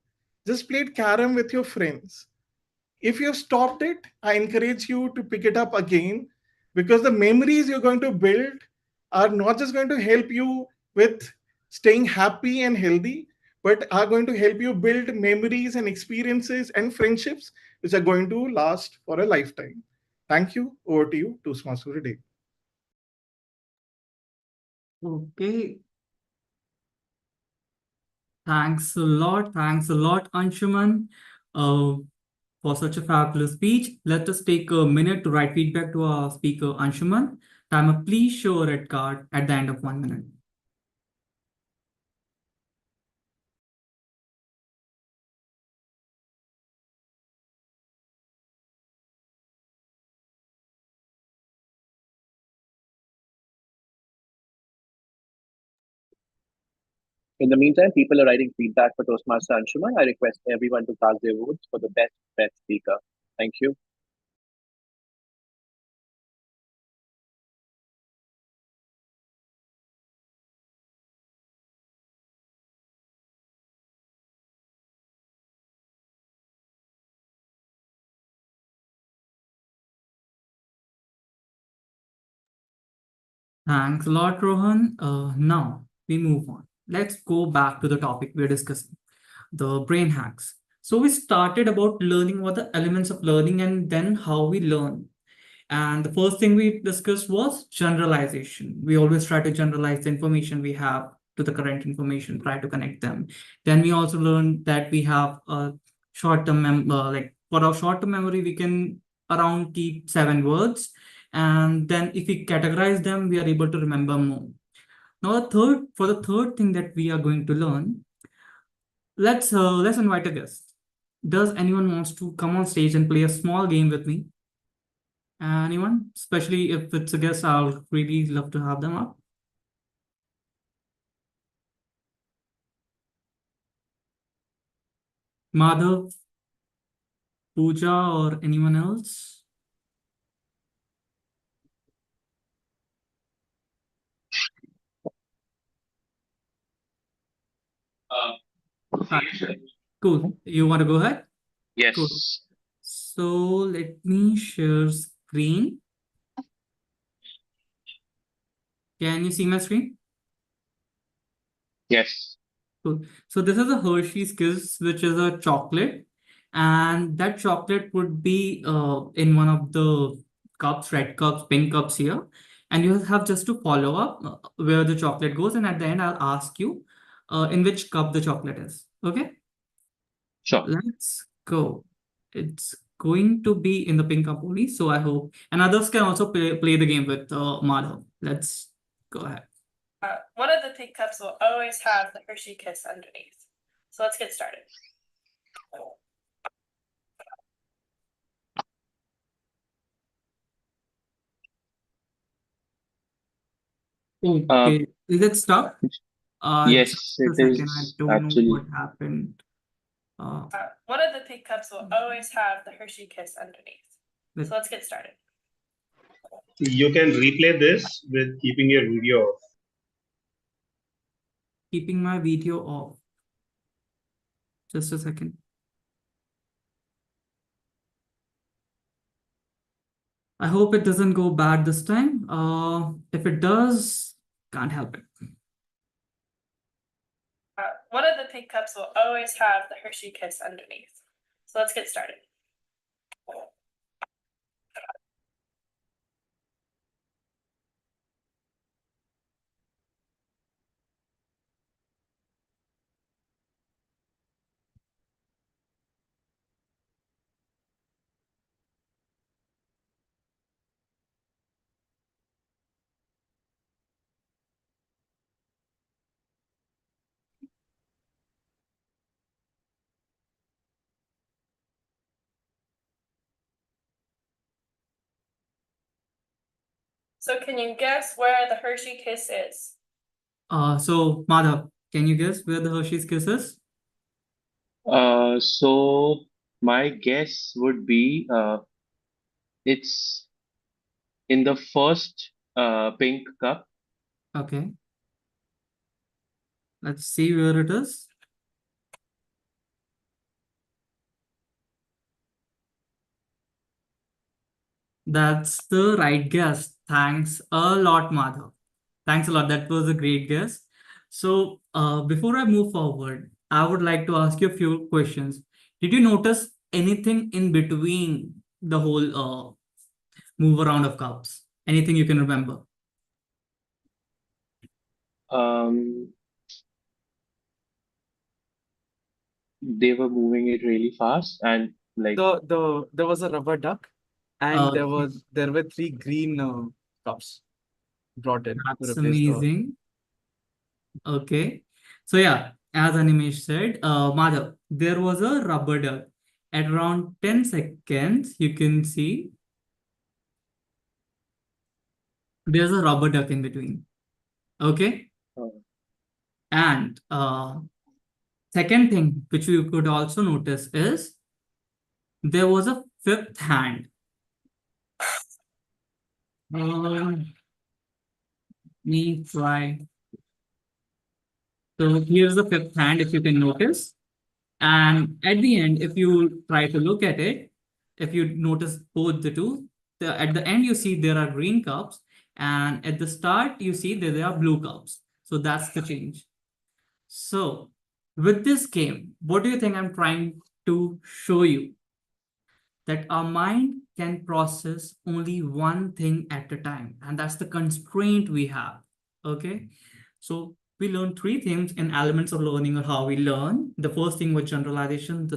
just played carom with your friends, if you have stopped it, I encourage you to pick it up again, because the memories you're going to build are not just going to help you with staying happy and healthy, but are going to help you build memories and experiences and friendships which are going to last for a lifetime. Thank you. Over to you, Toastmaster today. Okay. Thanks a lot, Anshuman, uh, for such a fabulous speech. Let us take a minute to write feedback to our speaker, Anshuman. Timer, please show a red card at the end of 1 minute. In the meantime, people are writing feedback for Toastmaster Anshuman. I request everyone to cast their votes for the best speaker. Thank you. Thanks a lot, Rohan. Now we move on. Let's go back to the topic we're discussing, the brain hacks. So we started about learning what the elements of learning and then how we learn. And the first thing we discussed was generalization. We always try to generalize the information we have to the current information, try to connect them. Then we also learned that we have a like for our short-term memory, we can around keep 7 words. And then if we categorize them, we are able to remember more. Now, for the third thing that we are going to learn, let's invite a guest. Does anyone wants to come on stage and play a small game with me? Anyone? Especially if it's a guest, I'll really love to have them up. Madhav, Pooja, or anyone else? Cool. You want to go ahead? Yes. Cool. So let me share screen. Can you see my screen? Yes. Cool. So this is a Hershey's Kiss, which is a chocolate, and that chocolate would be in one of the cups, red cups, pink cups here, and you have just to follow up where the chocolate goes, and at the end I'll ask you in which cup the chocolate is. Okay? Sure. Let's go. It's going to be in the pink cup only, so I hope, and others can also play the game with Madhav. Let's go ahead. One of the pink cups will always have the Hershey Kiss underneath. So let's get started. Okay, let's start. Yes, Just it a second, I is don't know actually. what happened. One of the pink cups will always have the Hershey Kiss underneath. So let's get started. You can replay this with keeping your video off. Keeping my video off. Just a second. I hope it doesn't go bad this time. If it does, can't help it. One of the pink cups will always have the Hershey Kiss underneath. So let's get started. So can you guess where the Hershey Kiss is? So Madhav, can you guess where the Hershey's Kiss is? So my guess would be it's in the first pink cup. Okay. Let's see where it is. That's the right guess. Thanks a lot, Madhav. Thanks a lot. That was a great guess. So, before I move forward, I would like to ask you a few questions. Did you notice anything in between the whole move around of cups? Anything you can remember? They were moving it really fast, and like There was a rubber duck, and there were three green cups brought in to That's replace the. amazing. Okay. So yeah, as Animesh said, Madhav, there was a rubber duck. At around 10 seconds, you can see there's a rubber duck in between. Okay. And second thing which you could also notice is there was a fifth hand. Me try. So here's the fifth hand, if you can notice. And at the end, if you try to look at it, if you notice both the two, at the end you see there are green cups, and at the start you see that there are blue cups. So that's the change. So with this game, what do you think I'm trying to show you? That our mind can process only one thing at a time, and that's the constraint we have. Okay, so we learned three things in elements of learning or how we learn. The first thing was generalization,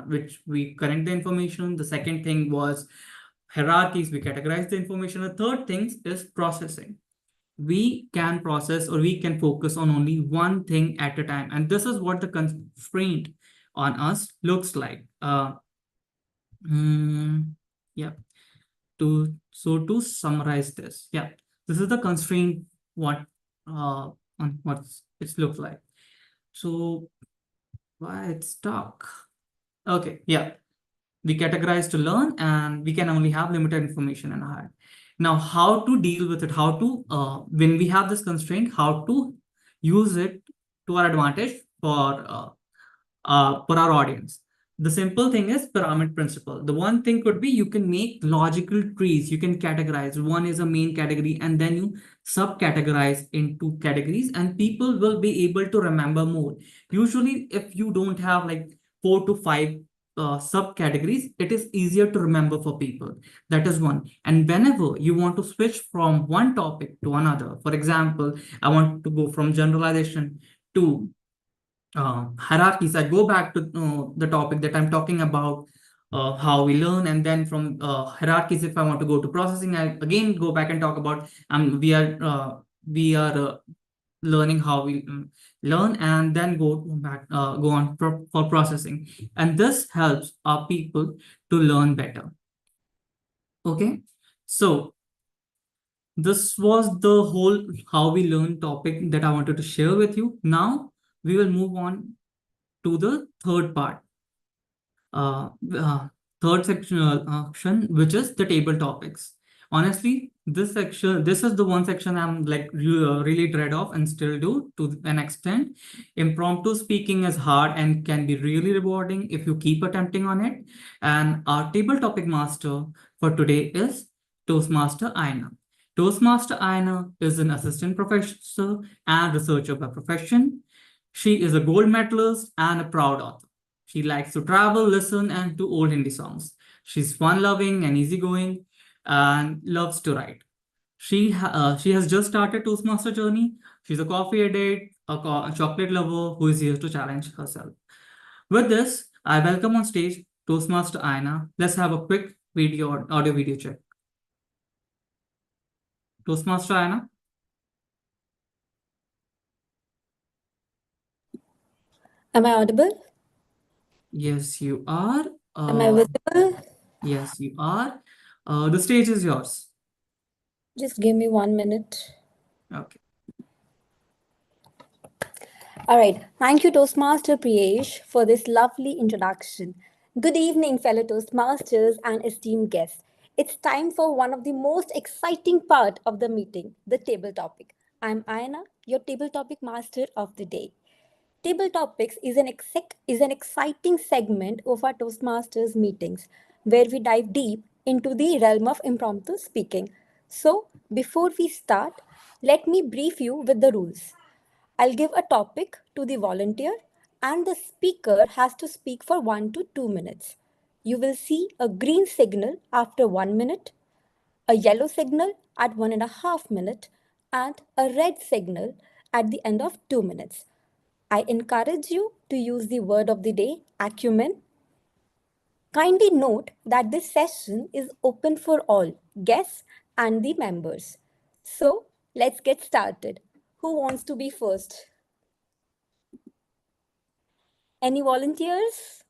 which we connect the information. The second thing was hierarchies, we categorize the information. The third thing is processing. We can process or we can focus on only one thing at a time, and this is what the constraint on us looks like. Yeah. To summarize this, yeah, this is the constraint on what it looks like. So why it's stuck? Okay, yeah. We categorize to learn, and we can only have limited information in our head. Now, how to deal with it? How to when we have this constraint, how to use it to our advantage for our audience? The simple thing is pyramid principle. The one thing could be you can make logical trees. You can categorize. One is a main category, and then you subcategorize into categories, and people will be able to remember more. Usually, if you don't have like 4 to 5 subcategories, it is easier to remember for people. That is one. And whenever you want to switch from one topic to another, for example, I want to go from generalization to hierarchies, I go back to the topic that I'm talking about, how we learn, and then from hierarchies, if I want to go to processing, I again go back and talk about we are learning how we learn, and then go on for processing, and this helps our people to learn better. Okay, so this was the whole how we learn topic that I wanted to share with you. Now we will move on to the third part, third section, which is the table topics. Honestly, this is the one section I'm like really dread of and still do to an extent. Impromptu speaking is hard and can be really rewarding if you keep attempting on it. And our table topic master for today is Toastmaster Aina. Toastmaster Aina is an assistant professor and researcher by profession. She is a gold medalist and a proud author. She likes to travel, listen, and to old Hindi songs. She's fun-loving and easygoing and loves to write. She has just started Toastmaster journey. She's a coffee addict, a chocolate lover who is here to challenge herself. With this, I welcome on stage Toastmaster Aina. Let's have a quick audio video check. Toastmaster Aina. Am I audible? Yes, you are. Am I visible? Yes, you are. The stage is yours. Just give me 1 minute. Okay. All right. Thank you, Toastmaster Priyesh, for this lovely introduction. Good evening, fellow Toastmasters and esteemed guests. It's time for one of the most exciting part of the meeting, the table topic. I'm Ayana, your table topic master of the day. Table Topics is an exciting segment of our Toastmasters meetings where we dive deep into the realm of impromptu speaking. So, before we start, let me brief you with the rules. I'll give a topic to the volunteer, and the speaker has to speak for 1 to 2 minutes. You will see a green signal after 1 minute, a yellow signal at 1.5 minutes, and a red signal at the end of 2 minutes. I encourage you to use the word of the day, acumen. Kindly note that this session is open for all guests and the members. So let's get started. Who wants to be first? Any volunteers?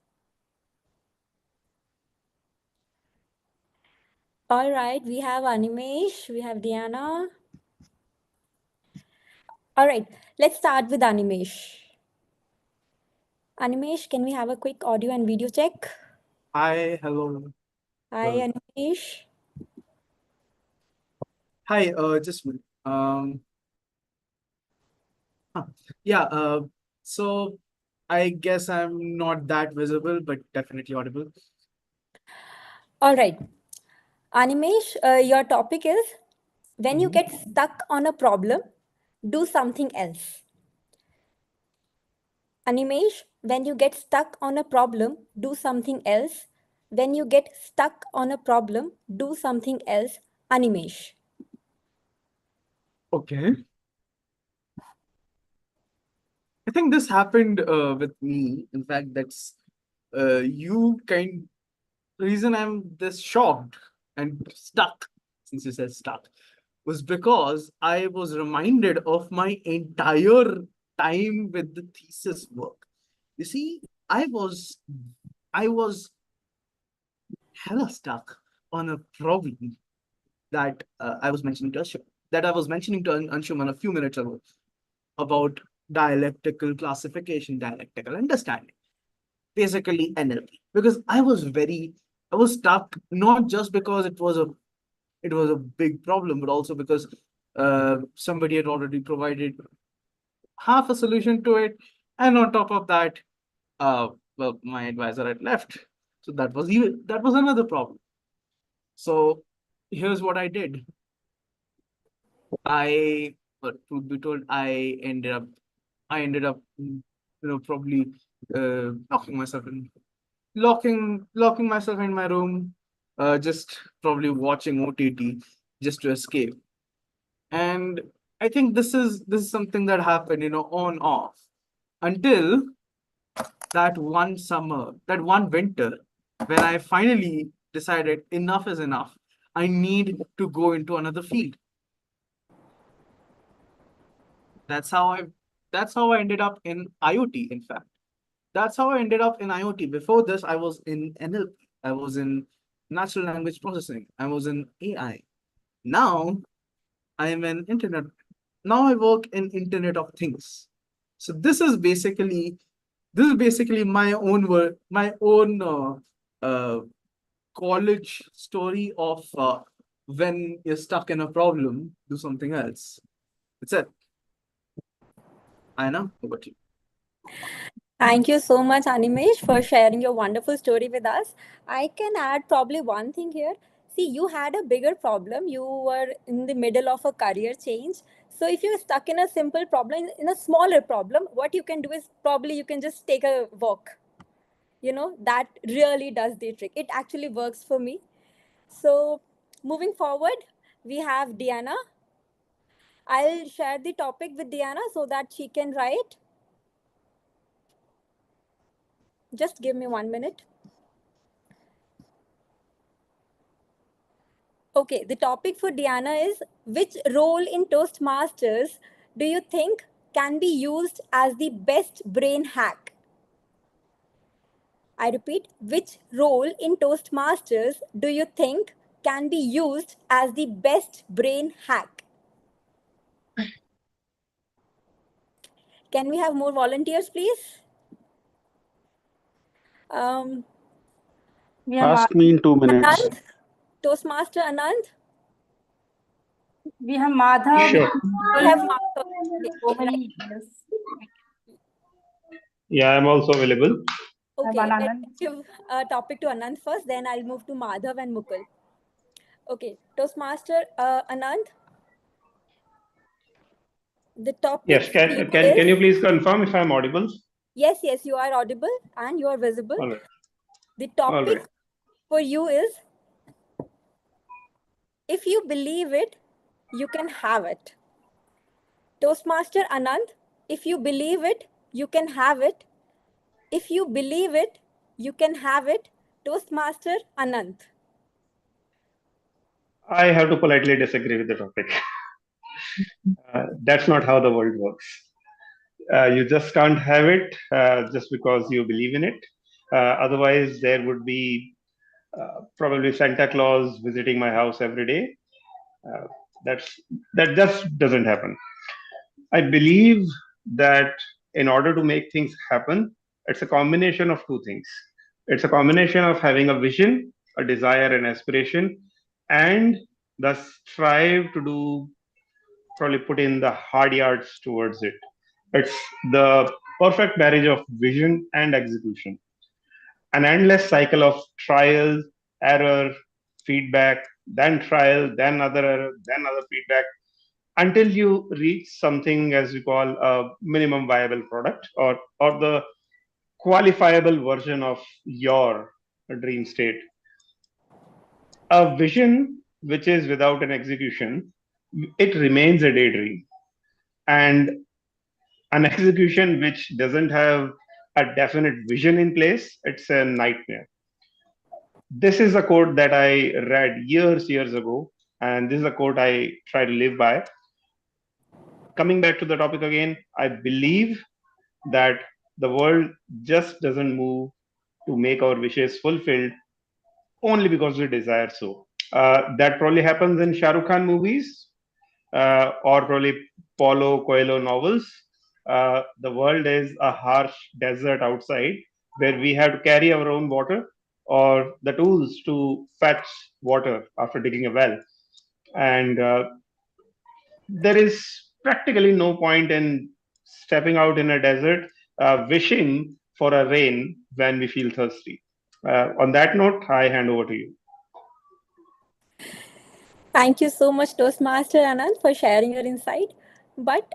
All right, we have Animesh, we have Diana. All right, let's start with Animesh. Animesh, can we have a quick audio and video check? Hi, hello. Hi, Animesh. Hi, just a minute. Yeah, so I guess I'm not that visible, but definitely audible. All right, Animesh, your topic is when you get stuck on a problem, do something else. Animesh, when you get stuck on a problem, do something else. When you get stuck on a problem, do something else. Animesh. Okay. I think this happened with me. In fact, that's you kind reason I'm this shocked and stuck, since you said stuck, was because I was reminded of my entire time with the thesis work. You see, I was hella stuck on a problem that I was mentioning to Anshuman a few minutes ago about dialectical classification, dialectical understanding, basically NLP. Because I was stuck not just because it was a big problem, but also because somebody had already provided half a solution to it, and on top of that, well, my advisor had left, so that was another problem. So here's what I did. Truth be told, I ended up, probably locking myself in my room, just probably watching OTT just to escape. And I think this is something that happened, on off until that one summer, that one winter, when I finally decided enough is enough. I need to go into another field. That's how I that's how I ended up in IoT, in fact. That's how I ended up in IoT. Before this, I was in NLP. I was in natural language processing. I was in AI. Now I am in internet. Now I work in Internet of Things. So this is basically my own work, my own college story of when you're stuck in a problem, do something else. That's it. Anna, over to you. Thank you so much, Animesh, for sharing your wonderful story with us. I can add probably one thing here. See, you had a bigger problem. You were in the middle of a career change. So, if you're stuck in a simple problem, in a smaller problem, what you can do is probably you can just take a walk. That really does the trick. It actually works for me. So, moving forward, we have Diana. I'll share the topic with Diana so that she can write. Just give me 1 minute. Okay, the topic for Diana is which role in Toastmasters do you think can be used as the best brain hack? I repeat, which role in Toastmasters do you think can be used as the best brain hack? Can we have more volunteers, please? Ask me in 2 minutes. Anand, Toastmaster Anand. We have Madhav. Sure. We have Madhav. Rohan, yes. Yeah, I'm also available. Okay, let's give a topic to Anand first, then I'll move to Madhav and Mukul. Okay, Toastmaster Anand. The topic Yes. Can you please confirm if I'm audible? Yes, you are audible and you are visible. All right. The topic for you is, if you believe it, you can have it. Toastmaster Anand, if you believe it, you can have it. If you believe it, you can have it. Toastmaster Anand. I have to politely disagree with the topic. That's not how the world works. You just can't have it just because you believe in it. Otherwise, there would be probably Santa Claus visiting my house every day. That just doesn't happen. I believe that in order to make things happen, it's a combination of two things. It's a combination of having a vision, a desire, an aspiration, and thus strive to do, probably put in the hard yards towards it. It's the perfect marriage of vision and execution. An endless cycle of trial, error, feedback, then trial, then other error, then other feedback, until you reach something as we call a minimum viable product, or the qualifiable version of your dream state. A vision which is without an execution, it remains a daydream. And an execution which doesn't have a definite vision in place, it's a nightmare. This is a quote that I read years ago, and this is a quote I try to live by. Coming back to the topic again, I believe that the world just doesn't move to make our wishes fulfilled only because we desire so. That probably happens in Shah Rukh Khan movies, or probably Paulo Coelho novels. The world is a harsh desert outside where we have to carry our own water or the tools to fetch water after digging a well. And there is practically no point in stepping out in a desert wishing for a rain when we feel thirsty. On that note, I hand over to you. Thank you so much, Toastmaster Anand, for sharing your insight. But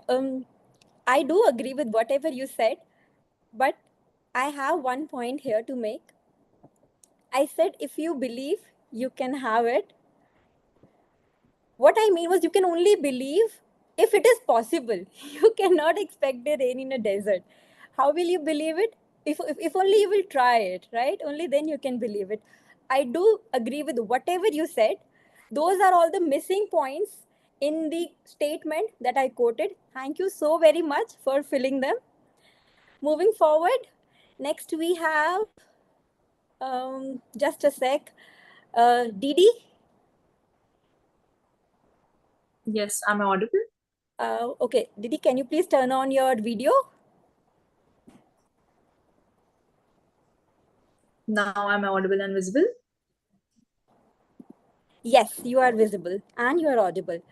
I do agree with whatever you said, but I have one point here to make. I said, if you believe, you can have it. What I mean was, you can only believe if it is possible. You cannot expect the rain in a desert. How will you believe it? If only you will try it, right? Only then you can believe it. I do agree with whatever you said. Those are all the missing points in the statement that I quoted. Thank you so very much for filling them. Moving forward, next we have, just a sec, Didi. Yes, I'm audible. Okay, Didi, can you please turn on your video? Now I'm audible and visible. Yes, you are visible and you are audible.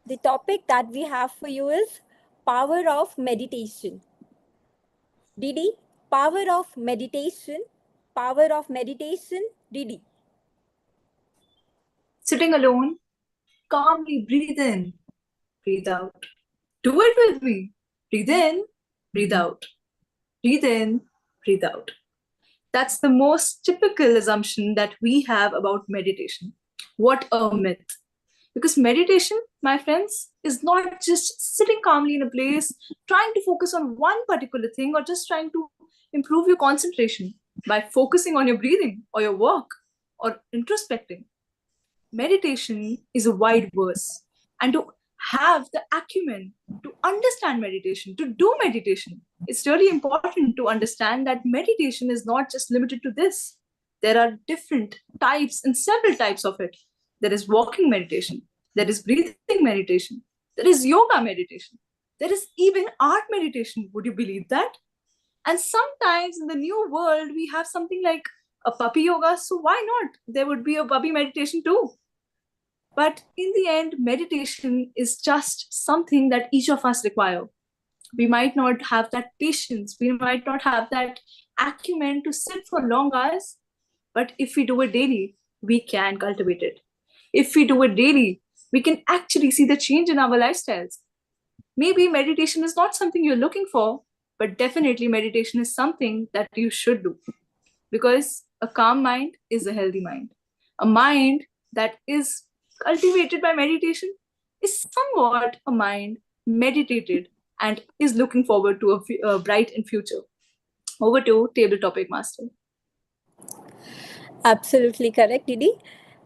The topic that we have for you is power of meditation. Didi, power of meditation. Power of meditation, Didi. Sitting alone, calmly breathe in, breathe out. Do it with me. Breathe in, breathe out. Breathe in, breathe out. That's the most typical assumption that we have about meditation. What a myth. Because meditation, my friends, is not just sitting calmly in a place, trying to focus on one particular thing, or just trying to improve your concentration by focusing on your breathing or your work or introspecting. Meditation is a wide verse. And to have the acumen to understand meditation, to do meditation, it's really important to understand that meditation is not just limited to this. There are different types and several types of it. There is walking meditation, there is breathing meditation, there is yoga meditation, there is even art meditation. Would you believe that? And sometimes in the new world, we have something like a puppy yoga. So why not? There would be a puppy meditation too. But in the end, meditation is just something that each of us require. We might not have that patience, we might not have that acumen to sit for long hours, but if we do it daily, we can cultivate it. If we do it daily, we can actually see the change in our lifestyles. Maybe meditation is not something you're looking for, but definitely meditation is something that you should do, because a calm mind is a healthy mind. A mind that is cultivated by meditation is somewhat a mind meditated and is looking forward to a bright in future. Over to table topic master. Absolutely correct, Didi.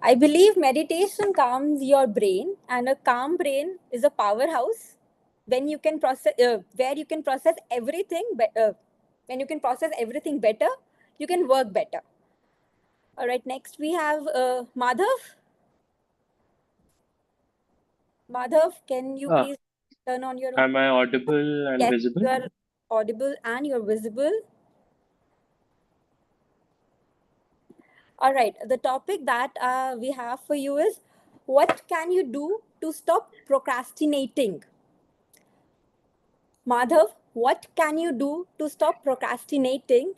I believe meditation calms your brain, and a calm brain is a powerhouse when you can process, where you can process everything. When you can process everything better, you can work better. All right. Next, we have Madhav. Madhav, can you please turn on your? Am I audible and Yes, visible? you are audible and you're visible. All right. The topic that we have for you is, what can you do to stop procrastinating? Madhav, what can you do to stop procrastinating?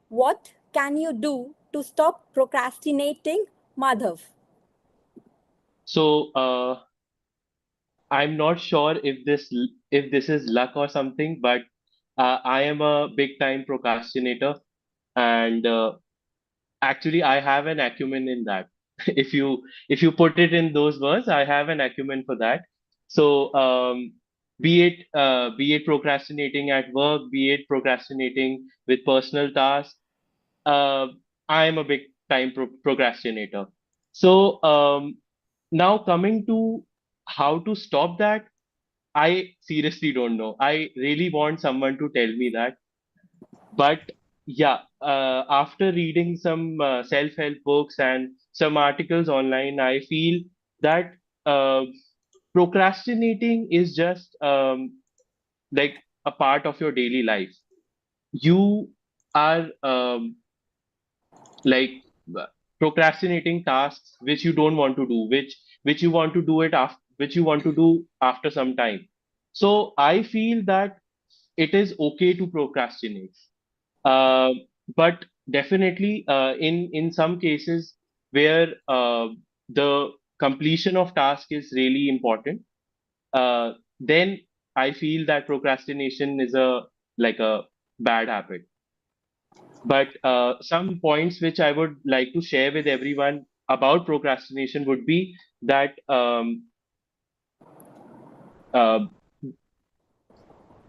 What can you do to stop procrastinating, Madhav? So I'm not sure if this is luck or something, but I am a big time procrastinator, and actually I have an acumen in that. If you put it in those words, I have an acumen for that. So be it procrastinating at work, be it procrastinating with personal tasks, uh, I am a big time procrastinator. So now coming to how to stop that, I seriously don't know. I really want someone to tell me that. But yeah, after reading some self-help books and some articles online, I feel that uh, procrastinating is just like a part of your daily life. You are like procrastinating tasks which you don't want to do, which you want to do it after, which you want to do after some time. So I feel that it is okay to procrastinate, uh, but definitely in some cases where the completion of task is really important, then I feel that procrastination is a like a bad habit. But some points which I would like to share with everyone about procrastination would be that uh,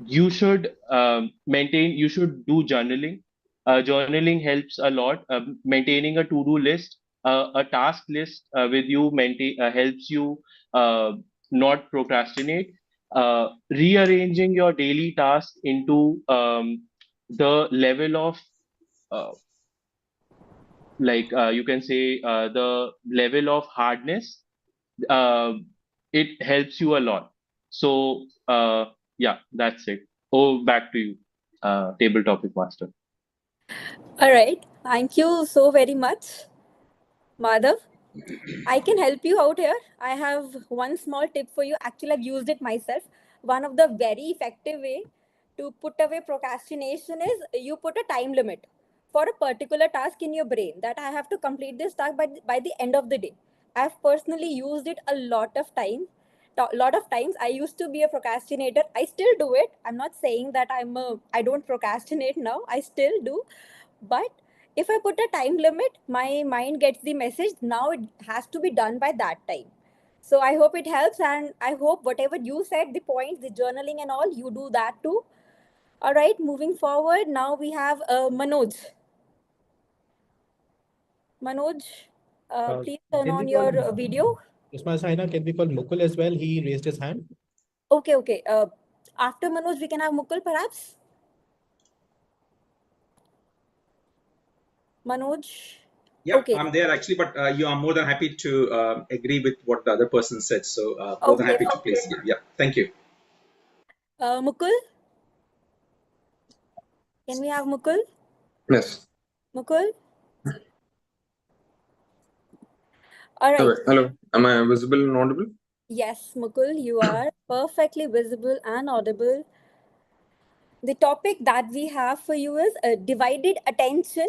you should do journaling. Journaling helps a lot. Maintaining a to-do list, a task list with you maintain helps you uh, not procrastinate. Rearranging your daily tasks into the level of uh, you can say the level of hardness, uh, it helps you a lot. So yeah, that's it. Oh, back to you, table topic master. All right. Thank you so very much, Madhav. I can help you out here. I have one small tip for you. Actually, I've used it myself. One of the very effective way to put away procrastination is you put a time limit for a particular task in your brain that I have to complete this task by the end of the day. I've personally used it a lot of time. Lot of times I used to be a procrastinator. I still do it. I'm not saying that I don't procrastinate now. I still do, but if I put a time limit, my mind gets the message now it has to be done by that time. So I hope it helps, and I hope whatever you said, the points, the journaling and all, you do that too. All right, moving forward, now we have Manoj. Manoj, please turn Can on we call your video. Usman Saina? Can we call Mukul as well? He raised his hand. Okay, okay. After Manoj, we can have Mukul perhaps. Manoj. Yeah, Okay. I'm there actually, but you are more than happy to agree with what the other person said. So more than Okay. happy to please. Yeah, thank you. Mukul? Can we have Mukul? Yes. Mukul? All right. Hello. Am I visible and audible? Yes, Mukul, you are perfectly visible and audible. The topic that we have for you is divided attention,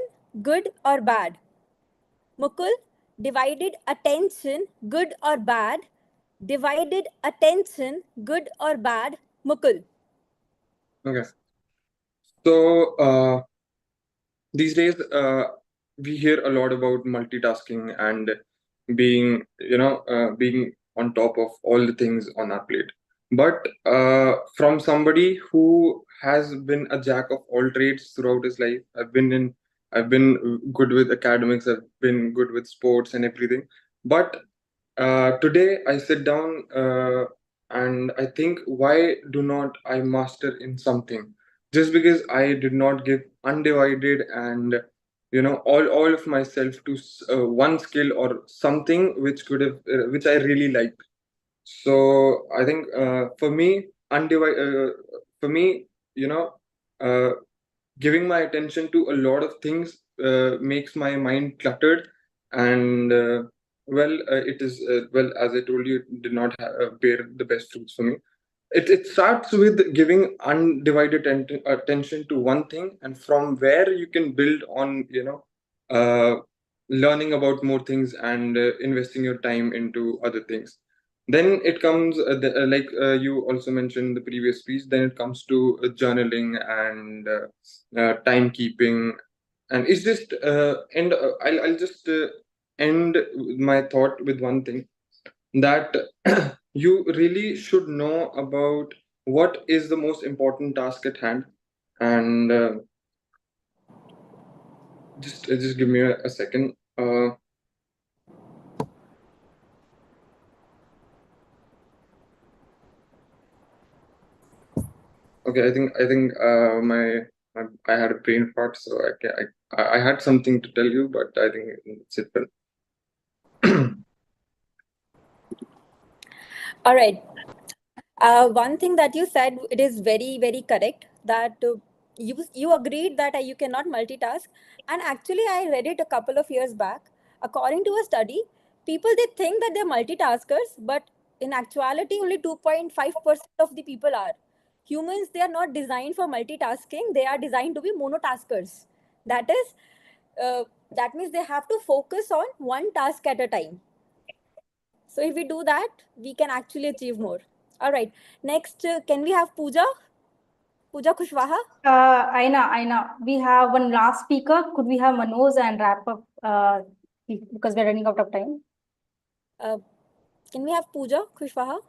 good or bad. Mukul, divided attention, good or bad? Divided attention, good or bad? Mukul. Okay. So these days, we hear a lot about multitasking and being, being on top of all the things on our plate. But from somebody who has been a jack of all trades throughout his life, I've been good with academics, I've been good with sports and everything. But today I sit down and I think, why do not I master in something? Just because I did not give undivided and all of myself to one skill or something which could have which I really liked. So I think for me, for me, uh, giving my attention to a lot of things makes my mind cluttered, and it is well, as I told you, it did not bear the best fruits for me. It starts with giving undivided attention to one thing, and from where you can build on, learning about more things and investing your time into other things. Then it comes like you also mentioned in the previous speech, then it comes to journaling and timekeeping. And it's just and I'll just end my thought with one thing, that you really should know about what is the most important task at hand. And just give me a second. Okay, I think my I had a brain fart, so I had something to tell you, but I think it's it. All right. One thing that you said, it is very, very correct that you agreed that you cannot multitask. And actually, I read it a couple of years back. According to a study, people, they think that they're multitaskers, but in actuality, only 2.5% of the people are. Humans, they are not designed for multitasking. They are designed to be monotaskers. That is, uh, that means they have to focus on one task at a time. So if we do that, we can actually achieve more. All right. Next, can we have Pooja? Pooja Kushwaha? Aina, we have one last speaker. Could we have Manoj and wrap up because we're running out of time? Can we have Pooja Kushwaha?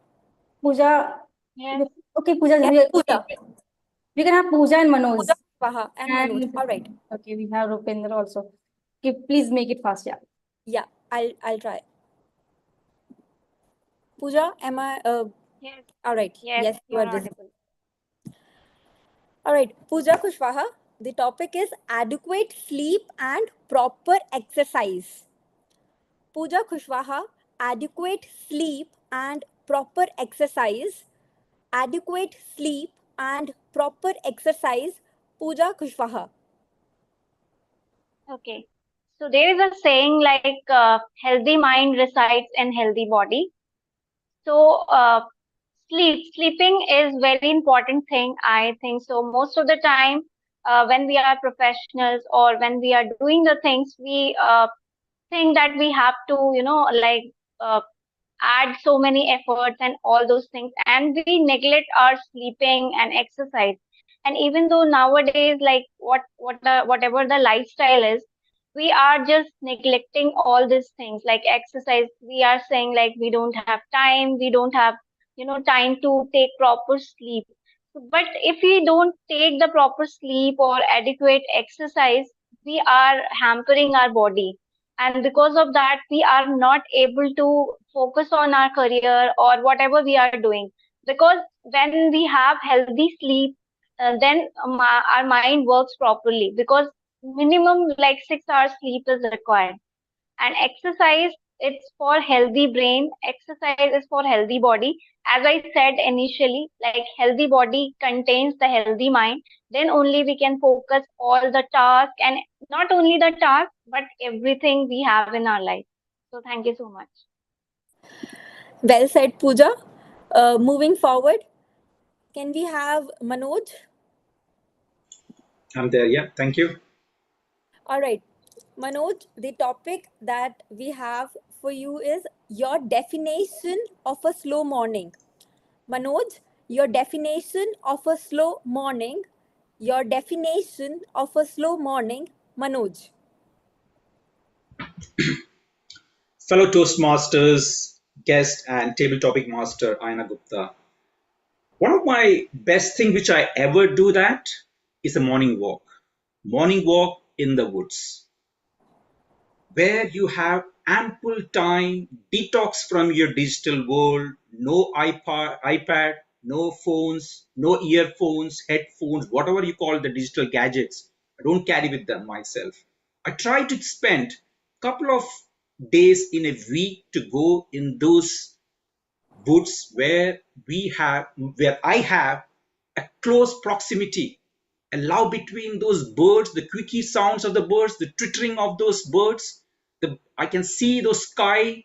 Pooja. Yes. Okay, Pooja. Yes, Pooja. We can have Pooja and Manoj. Pooja Kushwaha and Manoj. All right. Okay, we have Rupendra also. Okay, please make it fast, yeah. Yeah, I'll try. Pooja, am I? Yes. All right. Yes, You are you're visible. audible. All right, Pooja Kushwaha. The topic is adequate sleep and proper exercise. Pooja Kushwaha, adequate sleep and proper exercise. Adequate sleep and proper exercise. Pooja Kushwaha. Okay. So there is a saying like healthy mind resides in healthy body. So sleeping is very important thing. I think so. Most of the time, when we are professionals or when we are doing the things, we think that we have to, like uh, add so many efforts and all those things, and we neglect our sleeping and exercise. And even though nowadays, like whatever the lifestyle is, we are just neglecting all these things like exercise. We are saying like we don't have time, we don't have time to take proper sleep. But if we don't take the proper sleep or adequate exercise, we are hampering our body, and because of that we are not able to focus on our career or whatever we are doing. Because when we have healthy sleep, then our mind works properly, because minimum like 6 hours sleep is required. And exercise, it's for healthy brain. Exercise is for healthy body. As I said initially, like healthy body contains the healthy mind. Then only we can focus all the task, and not only the task, but everything we have in our life. So thank you so much. Well said, Pooja. Moving forward, can we have Manoj? I'm there. Yeah. Thank you. All right. Manoj, the topic that we have for you is your definition of a slow morning. Manoj, your definition of a slow morning. Your definition of a slow morning, Manoj. Fellow Toastmasters, guest, and table topic master Aina Gupta. One of my best thing which I ever do that is a morning walk. Morning walk in the woods, where you have ample time, detox from your digital world, no iPad, no phones, no earphones, headphones, whatever you call the digital gadgets. I don't carry with them myself. I try to spend a couple of days in a week to go in those woods where I have a close proximity, allow between those birds, the quickie sounds of the birds, the twittering of those birds. I can see those sky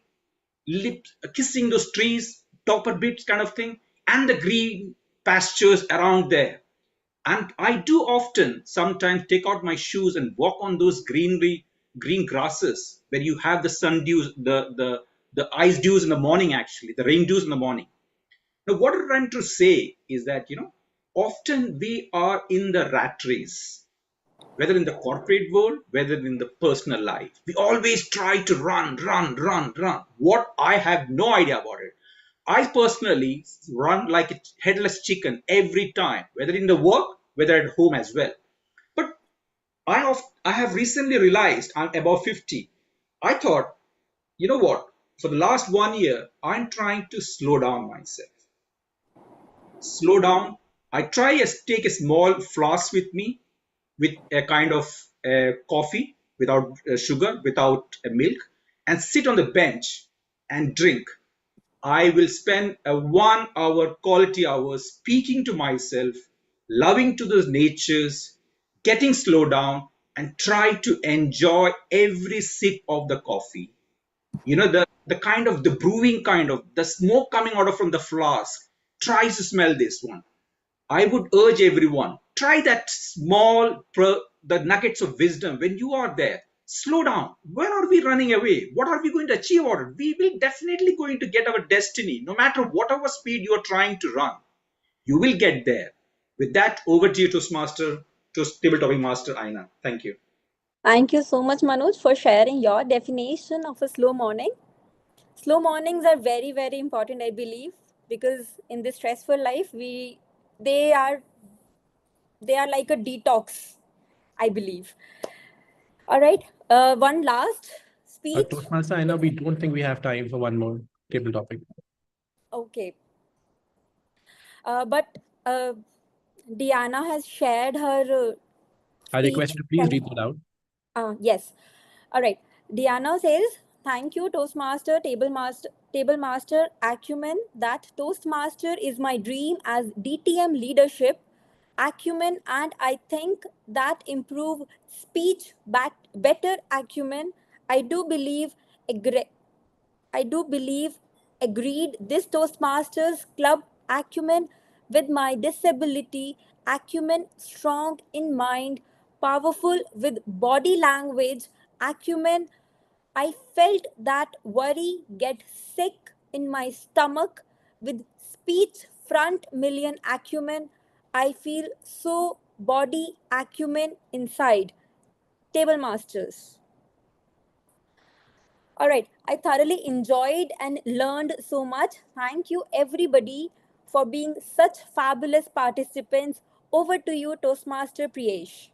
lips kissing those trees, topper bits kind of thing, and the green pastures around there. And I do often sometimes take out my shoes and walk on those green grasses where you have the sun dews, the ice dews in the morning, actually, the rain dews in the morning. Now, what I'm trying to say is that, often we are in the rat race, whether in the corporate world, whether in the personal life. We always try to run, run, run, run. What I have no idea about it. I personally run like a headless chicken every time, whether in the work, whether at home as well. But I have recently realized I'm above 50. I thought, you know what? For the last 1 year, I'm trying to slow down myself. Slow down. I try to take a small flask with me with a kind of coffee without sugar, without milk, and sit on the bench and drink. I will spend a 1 hour quality hour speaking to myself, loving to the natures, getting slow down, and try to enjoy every sip of the coffee. The kind of the brewing kind of the smoke coming out of from the flask. Try to smell this one. I would urge everyone, try that the nuggets of wisdom when you are there. Slow down. Where are we running away? What are we going to achieve? Or we will definitely going to get our destiny, no matter whatever speed you are trying to run. You will get there. With that, over to you, Table Topping Master Aina. Thank you. Thank you so much, Manoj, for sharing your definition of a slow morning. Slow mornings are very, very important, I believe, because in this stressful life, they are they are like a detox, I believe. All right. One last speech. Toastmaster, I know we don't think we have time for one more table topic. Okay. But Diana has shared her I speech. request you to please read it out. Yes. All right. Diana says, "Thank you, Table Master Acumen. That Toastmaster is my dream as DTM leadership acumen, and I think that improve speech back better acumen. I do believe I do believe agreed this Toastmasters Club acumen with my disability acumen strong in mind, powerful with body language acumen. I felt that worry get sick in my stomach with speech front million acumen. I feel so body acumen inside. Table Masters. All right. I thoroughly enjoyed and learned so much. Thank you, everybody, for being such fabulous participants. Over to you, Toastmaster Priyesh.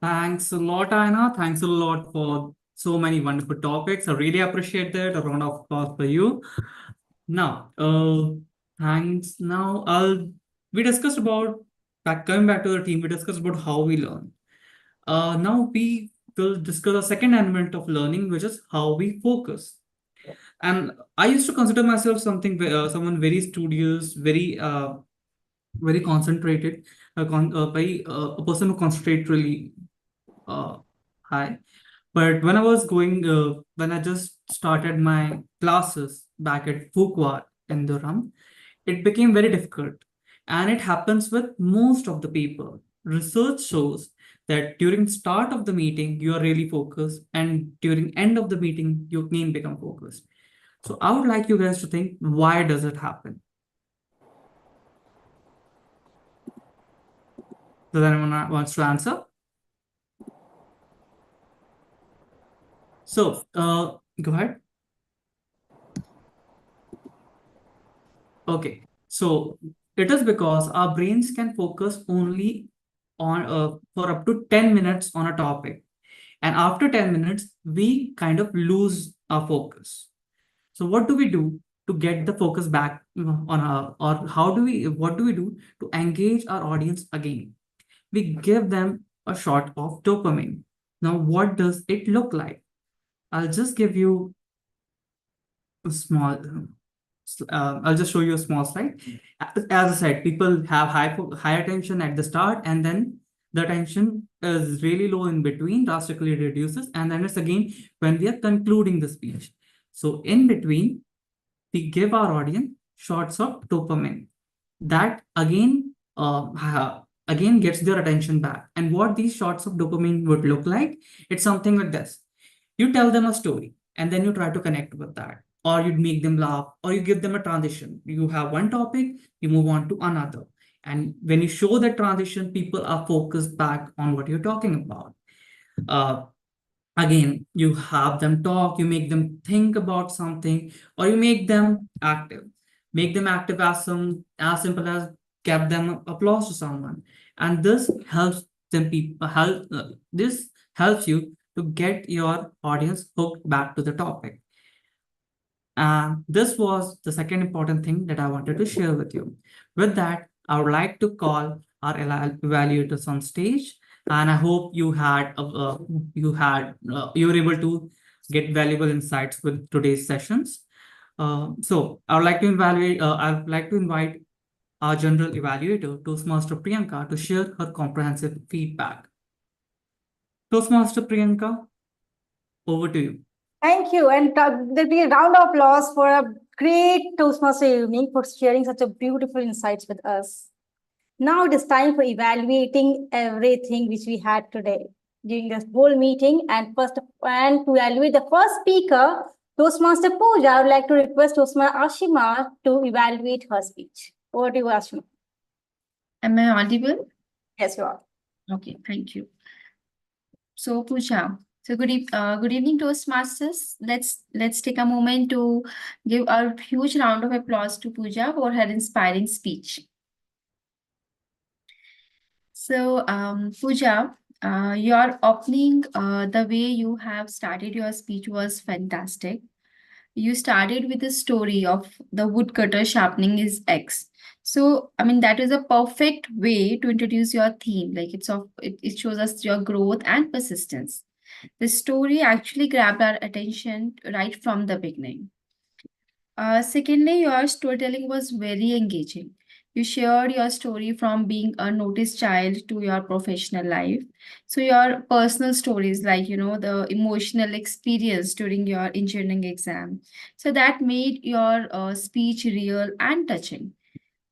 Thanks a lot, Aina. Thanks a lot for so many wonderful topics. I really appreciate that. A round of applause for you. Now, thanks. Now, we discussed about coming back to the team. We discussed about how we learn. Now we we'll discuss the second element of learning, which is how we focus. And I used to consider myself someone very studious, very concentrated, a person who concentrates really uh, high. But when I just started my classes back at Fuqua in Durham, it became very difficult. And it happens with most of the people. Research shows that during start of the meeting, you are really focused, and during end of the meeting, you again become focused. So I would like you guys to think, why does it happen? Does anyone wants to answer? So, go ahead. Okay, so it is because our brains can focus only on for up to 10 minutes on a topic. And after 10 minutes, we kind of lose our focus. So what do we do to get the focus back on our, or what do we do to engage our audience again? We give them a shot of dopamine. Now, what does it look like? I'll just give you a small, I'll just show you a small slide. As I said, people have high attention at the start, and then the attention is really low in between, drastically reduces, and then it's again when we are concluding the speech. So in between, we give our audience shots of dopamine that again gets their attention back. And what these shots of dopamine would look like, it's something like this. You tell them a story and then you try to connect with that, or you'd make them laugh, or you give them a transition. You have one topic, you move on to another, and when you show that transition, people are focused back on what you're talking about. Again, you have them talk, you make them think about something, or you make them active. Make them active as simple as give them applause to someone, and this helps this helps you to get your audience hooked back to the topic. And this was the second important thing that I wanted to share with you. With that, I would like to call our evaluators on stage, and I hope you were able to get valuable insights with today's sessions. So I would like to invite our general evaluator, Toastmaster Priyanka, to share her comprehensive feedback. Toastmaster Priyanka, over to you. Thank you. And there'll be a round of applause for a great Toastmaster evening for sharing such a beautiful insights with us. Now it is time for evaluating everything which we had today during this whole meeting. And to evaluate the first speaker, Toastmaster Pooja, I would like to request Toastmaster Ashima to evaluate her speech. Over to you, Ashima. Am I audible? Yes, you are. Okay, thank you. So Pooja, so good evening, Toastmasters. Let's take a moment to give a huge round of applause to Pooja for her inspiring speech. So, Pooja, your opening, the way you have started your speech was fantastic. You started with the story of the woodcutter sharpening his axe. So, I mean, that is a perfect way to introduce your theme. Like it shows us your growth and persistence. The story actually grabbed our attention right from the beginning. Secondly, your storytelling was very engaging. You shared your story from being a noticed child to your professional life. So your personal stories, like, the emotional experience during your engineering exam. So that made your speech real and touching.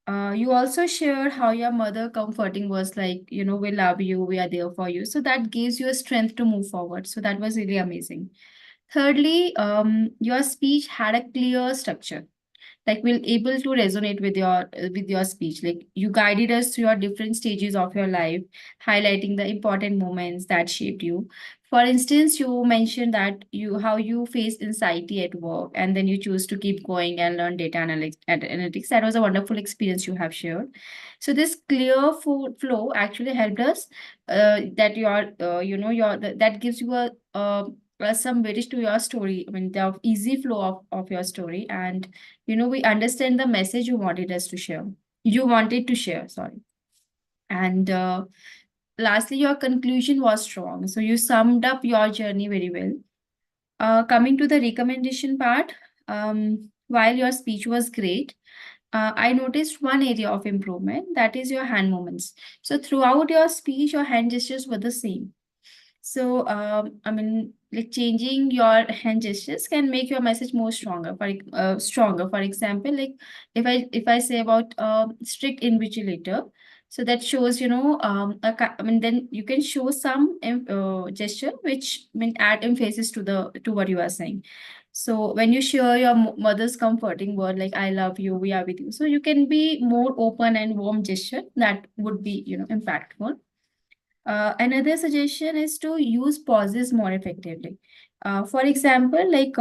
You also shared how your mother comforting was like, we love you, we are there for you. So that gives you a strength to move forward. So that was really amazing. Thirdly, your speech had a clear structure, like we're able to resonate with your speech. Like you guided us through your different stages of your life, highlighting the important moments that shaped you. For instance, you mentioned that how you faced anxiety at work, and then you choose to keep going and learn data analytics. That was a wonderful experience you have shared. So this clear flow actually helped us, that that gives you some weightage to your story. I mean, the easy flow of your story, and we understand the message you wanted to share, sorry. And lastly, your conclusion was strong. So you summed up your journey very well. Coming to the recommendation part, while your speech was great, I noticed one area of improvement, that is your hand movements. So throughout your speech, your hand gestures were the same. So, I mean, like changing your hand gestures can make your message more stronger. Stronger. For example, like if I say about strict invigilator, so that shows, I mean, then you can show some gesture which add emphasis to what you are saying. So when you share your mother's comforting word like "I love you," "We are with you," so you can be more open and warm gesture that would be impactful. Another suggestion is to use pauses more effectively. For example, like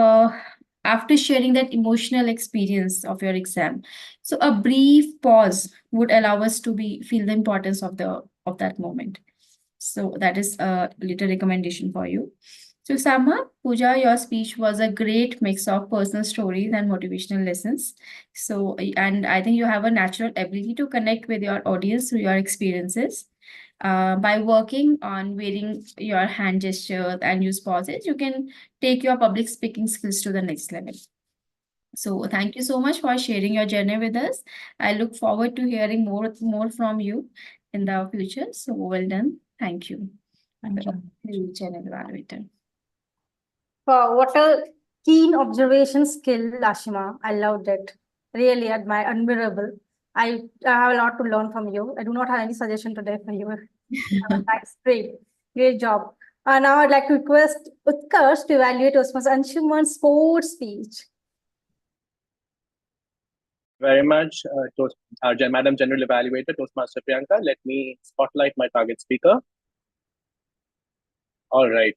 after sharing that emotional experience of your exam, so a brief pause would allow us to feel the importance of that moment. So that is a little recommendation for you. So Sama, Pooja, your speech was a great mix of personal stories and motivational lessons. So, and I think you have a natural ability to connect with your audience through your experiences. By working on wearing your hand gesture and use pauses, you can take your public speaking skills to the next level. So thank you so much for sharing your journey with us. I look forward to hearing more from you in the future. So well done. Thank you. Thank you. Channel evaluator. Wow, what a keen observation skill, Lashima. I loved it. Really admirable. I have a lot to learn from you. I do not have any suggestion today for you. That's great. Great job. Now I'd like to request Utkarsh to evaluate Osman's Anshuman's sports speech. Very much, Madam General Evaluator, Toastmaster Priyanka. Let me spotlight my target speaker. All right.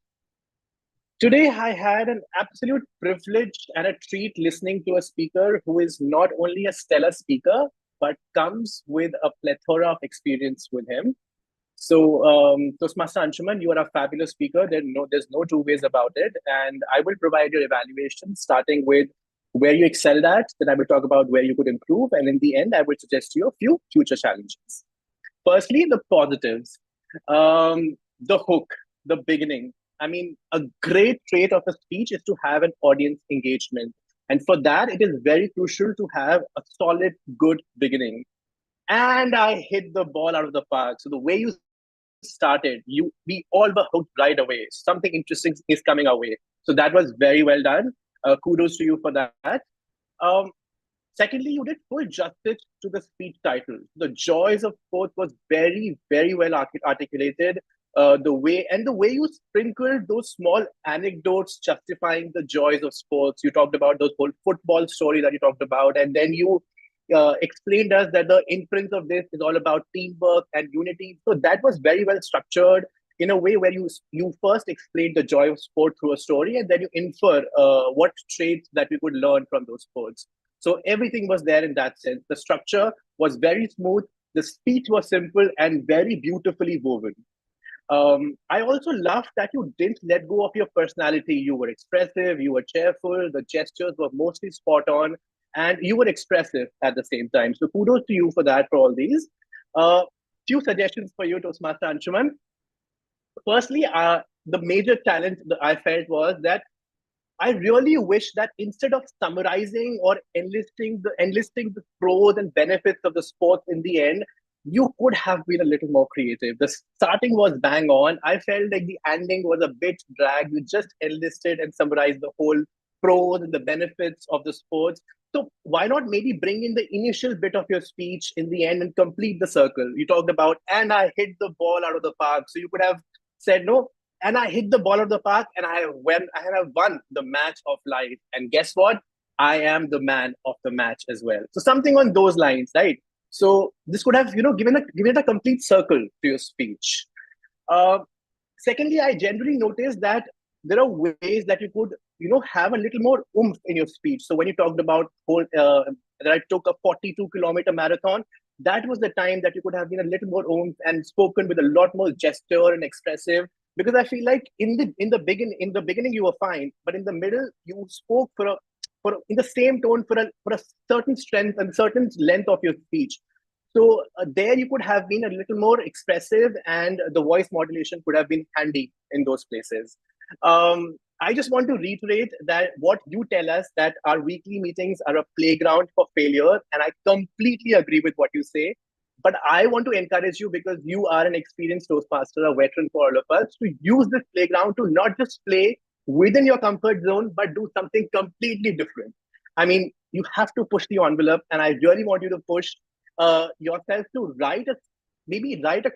Today, I had an absolute privilege and a treat listening to a speaker who is not only a stellar speaker, but comes with a plethora of experience with him. So, Toastmaster Anshuman, you are a fabulous speaker. There's no two ways about it. And I will provide your evaluation, starting with where you excelled at. Then I will talk about where you could improve. And in the end, I will suggest to you a few future challenges. Firstly, the positives. The hook, the beginning. I mean, a great trait of a speech is to have an audience engagement. And for that, it is very crucial to have a solid, good beginning. And I hit the ball out of the park. So the way you started, we all were hooked right away. Something interesting is coming our way. So that was very well done. Kudos to you for that. Secondly, you did full justice to the speech title. The joys of sports was very, very well articulated. The way you sprinkled those small anecdotes justifying the joys of sports. You talked about those whole football story that you talked about, and then you explained us that the inference of this is all about teamwork and unity. So that was very well structured in a way where you first explained the joy of sport through a story, and then you infer what traits that we could learn from those sports. So everything was there in that sense. The structure was very smooth. The speech was simple and very beautifully woven. I also loved that you didn't let go of your personality. You were expressive, you were cheerful, the gestures were mostly spot on, and you were expressive at the same time. So kudos to you for that, for all these. Few suggestions for you, Toastmaster Anshuman. Firstly, the major challenge that I felt was that I really wish that instead of summarizing or enlisting the pros and benefits of the sport in the end, you could have been a little more creative. The starting was bang on. I felt like the ending was a bit drag. You just enlisted and summarized the whole pros and the benefits of the sports. So why not maybe bring in the initial bit of your speech in the end and complete the circle? You talked about, and I hit the ball out of the park. So you could have said, no, and I hit the ball out of the park, and I have won the match of life. And guess what? I am the man of the match as well. So something on those lines, right? So this could have, given it a complete circle to your speech. Secondly, I generally noticed that there are ways that you could, have a little more oomph in your speech. So when you talked about that I took a 42-kilometer marathon, that was the time that you could have been a little more oomph and spoken with a lot more gesture and expressive. Because I feel like in the beginning you were fine, but in the middle you spoke in the same tone for a certain strength and certain length of your speech. So there you could have been a little more expressive, and the voice modulation could have been handy in those places. I just want to reiterate that what you tell us, that our weekly meetings are a playground for failure, and I completely agree with what you say. But I want to encourage you, because you are an experienced Toastmaster, a veteran for all of us, to use this playground to not just play within your comfort zone, but do something completely different. I mean, you have to push the envelope, and I really want you to push yourself to write a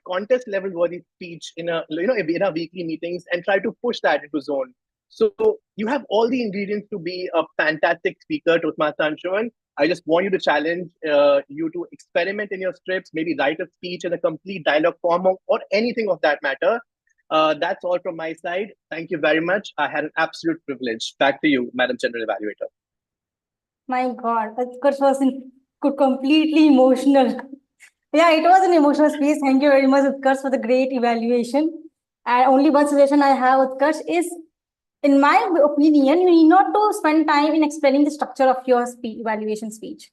contest level worthy speech in in our weekly meetings, and try to push that into zone. So you have all the ingredients to be a fantastic speaker, Toastmaster Anshuman. I just want you to challenge you to experiment in your scripts, maybe write a speech in a complete dialogue form, or anything of that matter. That's all from my side. Thank you very much. I had an absolute privilege. Back to you, Madam General Evaluator. My God, of course, was completely emotional. Yeah, it was an emotional speech. Thank you very much, Utkarsh, for the great evaluation. And only one suggestion I have, Utkarsh, is, in my opinion, you need not to spend time in explaining the structure of your evaluation speech.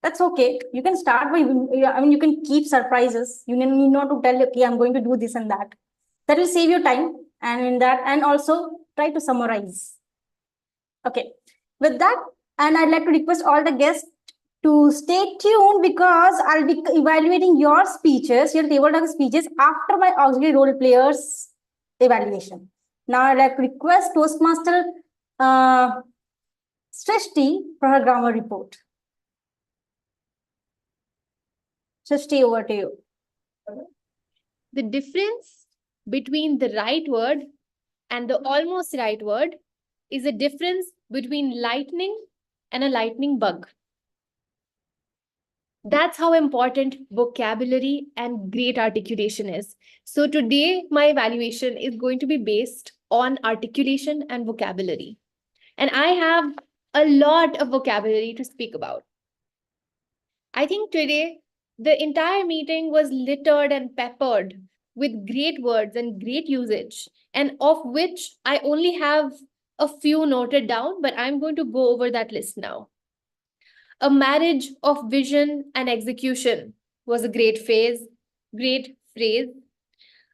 That's okay. You can start by, you can keep surprises. You need not to tell, okay, I'm going to do this and that. That will save you time. And also try to summarize. Okay. With that, and I'd like to request all the guests to stay tuned, because I'll be evaluating your speeches, your tabletop speeches, after my auxiliary role players evaluation. Now I'd like to request Toastmaster Srishti for her grammar report. Srishti, over to you. The difference between the right word and the almost right word is a difference between lightning and a lightning bug. That's how important vocabulary and great articulation is. So today, my evaluation is going to be based on articulation and vocabulary. And I have a lot of vocabulary to speak about. I think today, the entire meeting was littered and peppered with great words and great usage, and of which I only have a few noted down, but I'm going to go over that list now. A marriage of vision and execution was a great phrase.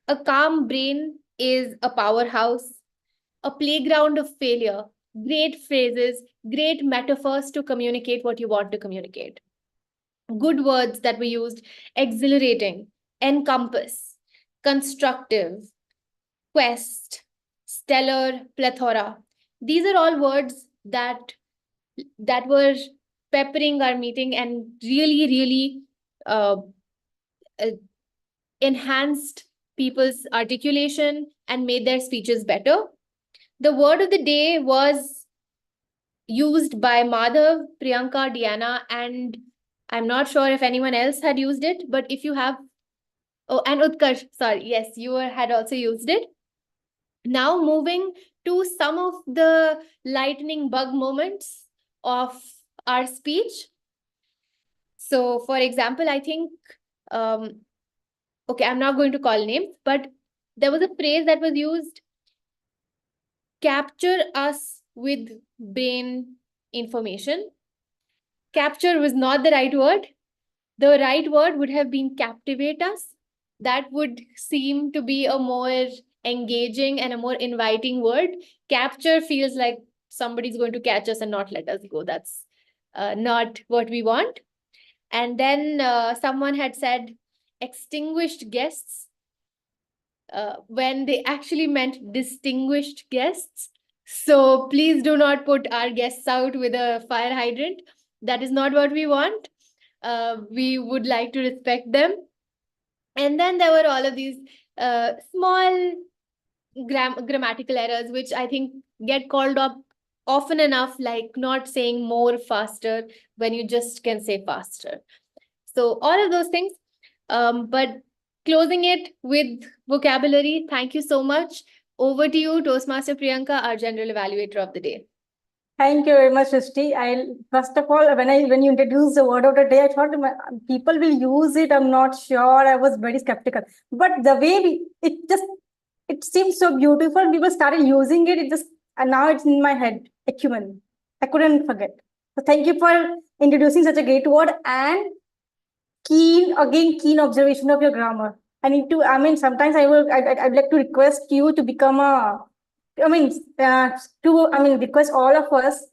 A calm brain is a powerhouse. A playground of failure. Great phrases, great metaphors to communicate what you want to communicate. Good words that were used: exhilarating, encompass, constructive, quest, stellar, plethora. These are all words that were peppering our meeting and really enhanced people's articulation and made their speeches better. The word of the day was used by Madhav, Priyanka, Diana, and I'm not sure if anyone else had used it, but if you have, oh, and Utkarsh, sorry, yes, you had also used it. Now moving to some of the lightning bug moments of our speech. So, for example, I think, okay, I'm not going to call names, but there was a phrase that was used: capture us with brain information. Capture was not the right word. The right word would have been captivate us. That would seem to be a more engaging and a more inviting word. Capture feels like somebody's going to catch us and not let us go. That's not what we want. And then someone had said extinguished guests when they actually meant distinguished guests. So please do not put our guests out with a fire hydrant. That is not what we want. We would like to respect them. And then there were all of these small grammatical errors, which I think get called up often enough, like not saying more faster when you just can say faster. So all of those things. But closing it with vocabulary, thank you so much. Over to you, Toastmaster Priyanka, our general evaluator of the day. Thank you very much, Srishti. First of all, when you introduced the word of the day, I thought people will use it. I'm not sure. I was very skeptical. But the way it seems so beautiful. People started using it. And now it's in my head. Acumen. I couldn't forget. So thank you for introducing such a great word. And keen observation of your grammar. I need to, I mean, sometimes I'd like to request you to become request all of us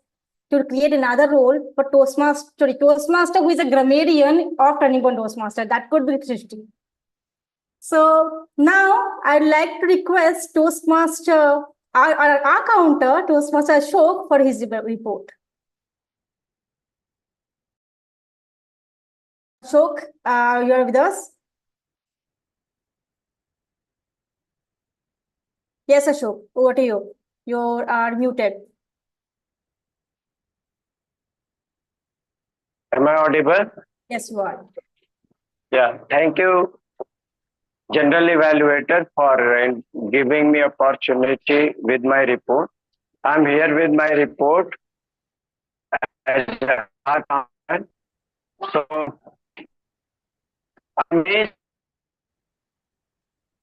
to create another role for Toastmaster who is a grammarian of Turning Point Toastmaster. That could be Srishti. So now I'd like to request Toastmaster, our counter, Toastmaster Ashok, for his report. Ashok, you are with us? Yes, Ashok, over to you. You are muted. Am I audible? Yes, you are. Yeah, thank you, General Evaluator, for giving me opportunity with my report. I'm here with my report as a accountant. So, I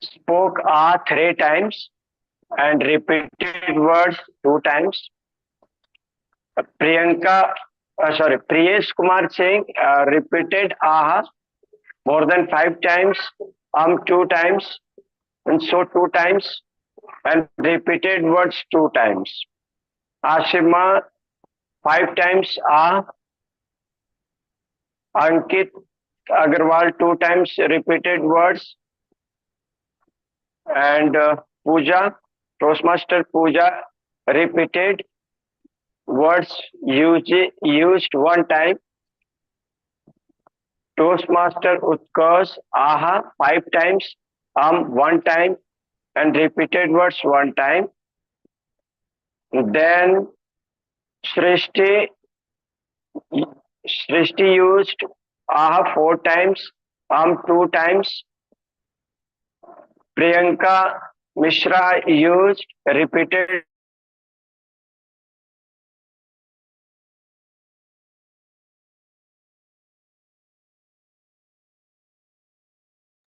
spoke 3 times and repeated words 2 times. Priyesh Kumar Singh repeated more than 5 times, 2 times, and so 2 times, and repeated words 2 times. Ashima 5 times, Ankit Agarwal 2 times repeated words, and Toastmaster Pooja repeated words used 1 time. Toastmaster Utkarsh 5 times, 1 time, and repeated words 1 time. Then Srishti used 4 times, 2 times. Priyanka Mishra used repeated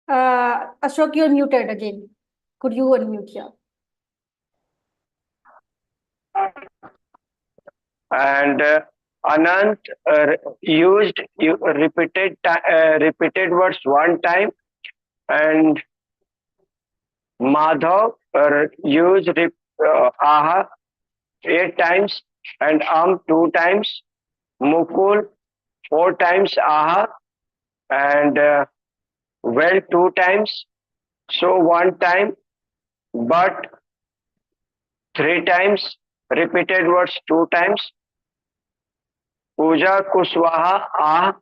Ashok, you're muted again. Could you unmute here? and Anant repeated words 1 time, and Madhav used aha 8 times and 2 times. Mukul 4 times aha and well 2 times. So 1 time, but 3 times. Repeated words 2 times. Pooja Kushwaha aha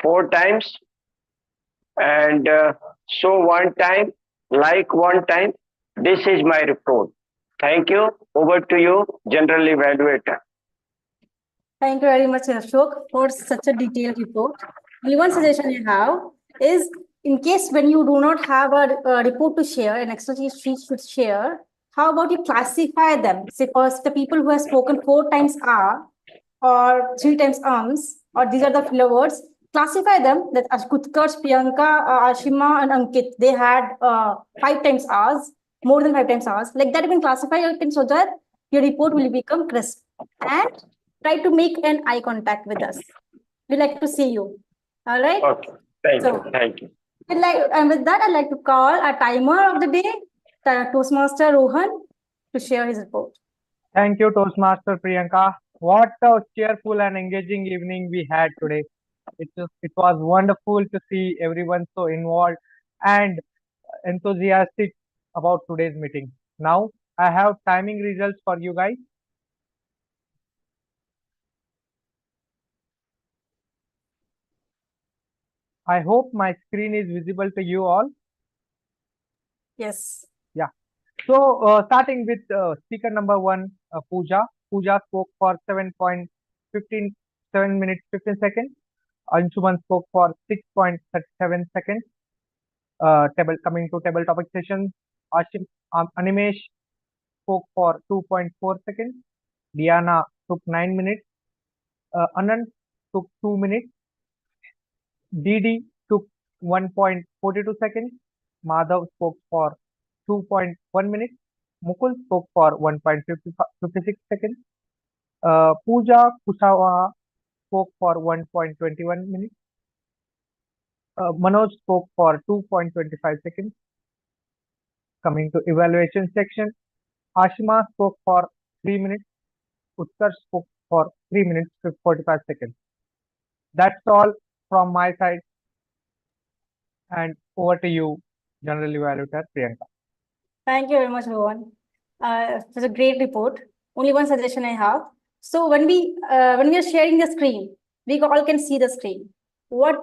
4 times, and so 1 time, like 1 time. This is my report. Thank you. Over to you, General Evaluator. Thank you very much, Ashok, for such a detailed report. The one suggestion I have is, in case when you do not have a report to share, an Excel sheet should share, how about you classify them? Say first, the people who have spoken 4 times are, or 3 times or these are the filler words, classify them that Utkarsh, Priyanka, Ashima, and Ankit, they had 5 times hours, more than 5 times hours. Like that, you can classify it so that your report will become crisp. And try to make an eye contact with us. We like to see you. All right. Okay. Thank you. And with that, I'd like to call a timer of the day, Toastmaster Rohan, to share his report. Thank you, Toastmaster Priyanka. What a cheerful and engaging evening we had today. It was wonderful to see everyone so involved and enthusiastic about today's meeting. Now, I have timing results for you guys. I hope my screen is visible to you all. Yes. Yeah. So, starting with speaker number 1, Pooja. Pooja spoke for 7 minutes 15 seconds. Anshuman spoke for 6.37 seconds. Coming to table topic session, Animesh spoke for 2.4 seconds. Diana took 9 minutes. Anand took 2 minutes. Didi took 1.42 seconds. Madhav spoke for 2.1 minutes. Mukul spoke for 1.56 seconds. Pooja Kushawa spoke for 1.21 minutes. Manoj spoke for 2.25 seconds. Coming to evaluation section, Ashima spoke for 3 minutes. Utkarsh spoke for 3 minutes 45 seconds. That's all from my side. And over to you, General Evaluator Priyanka. Thank you very much, Rohan. It was a great report. Only one suggestion I have. So when we are sharing the screen, we all can see the screen. What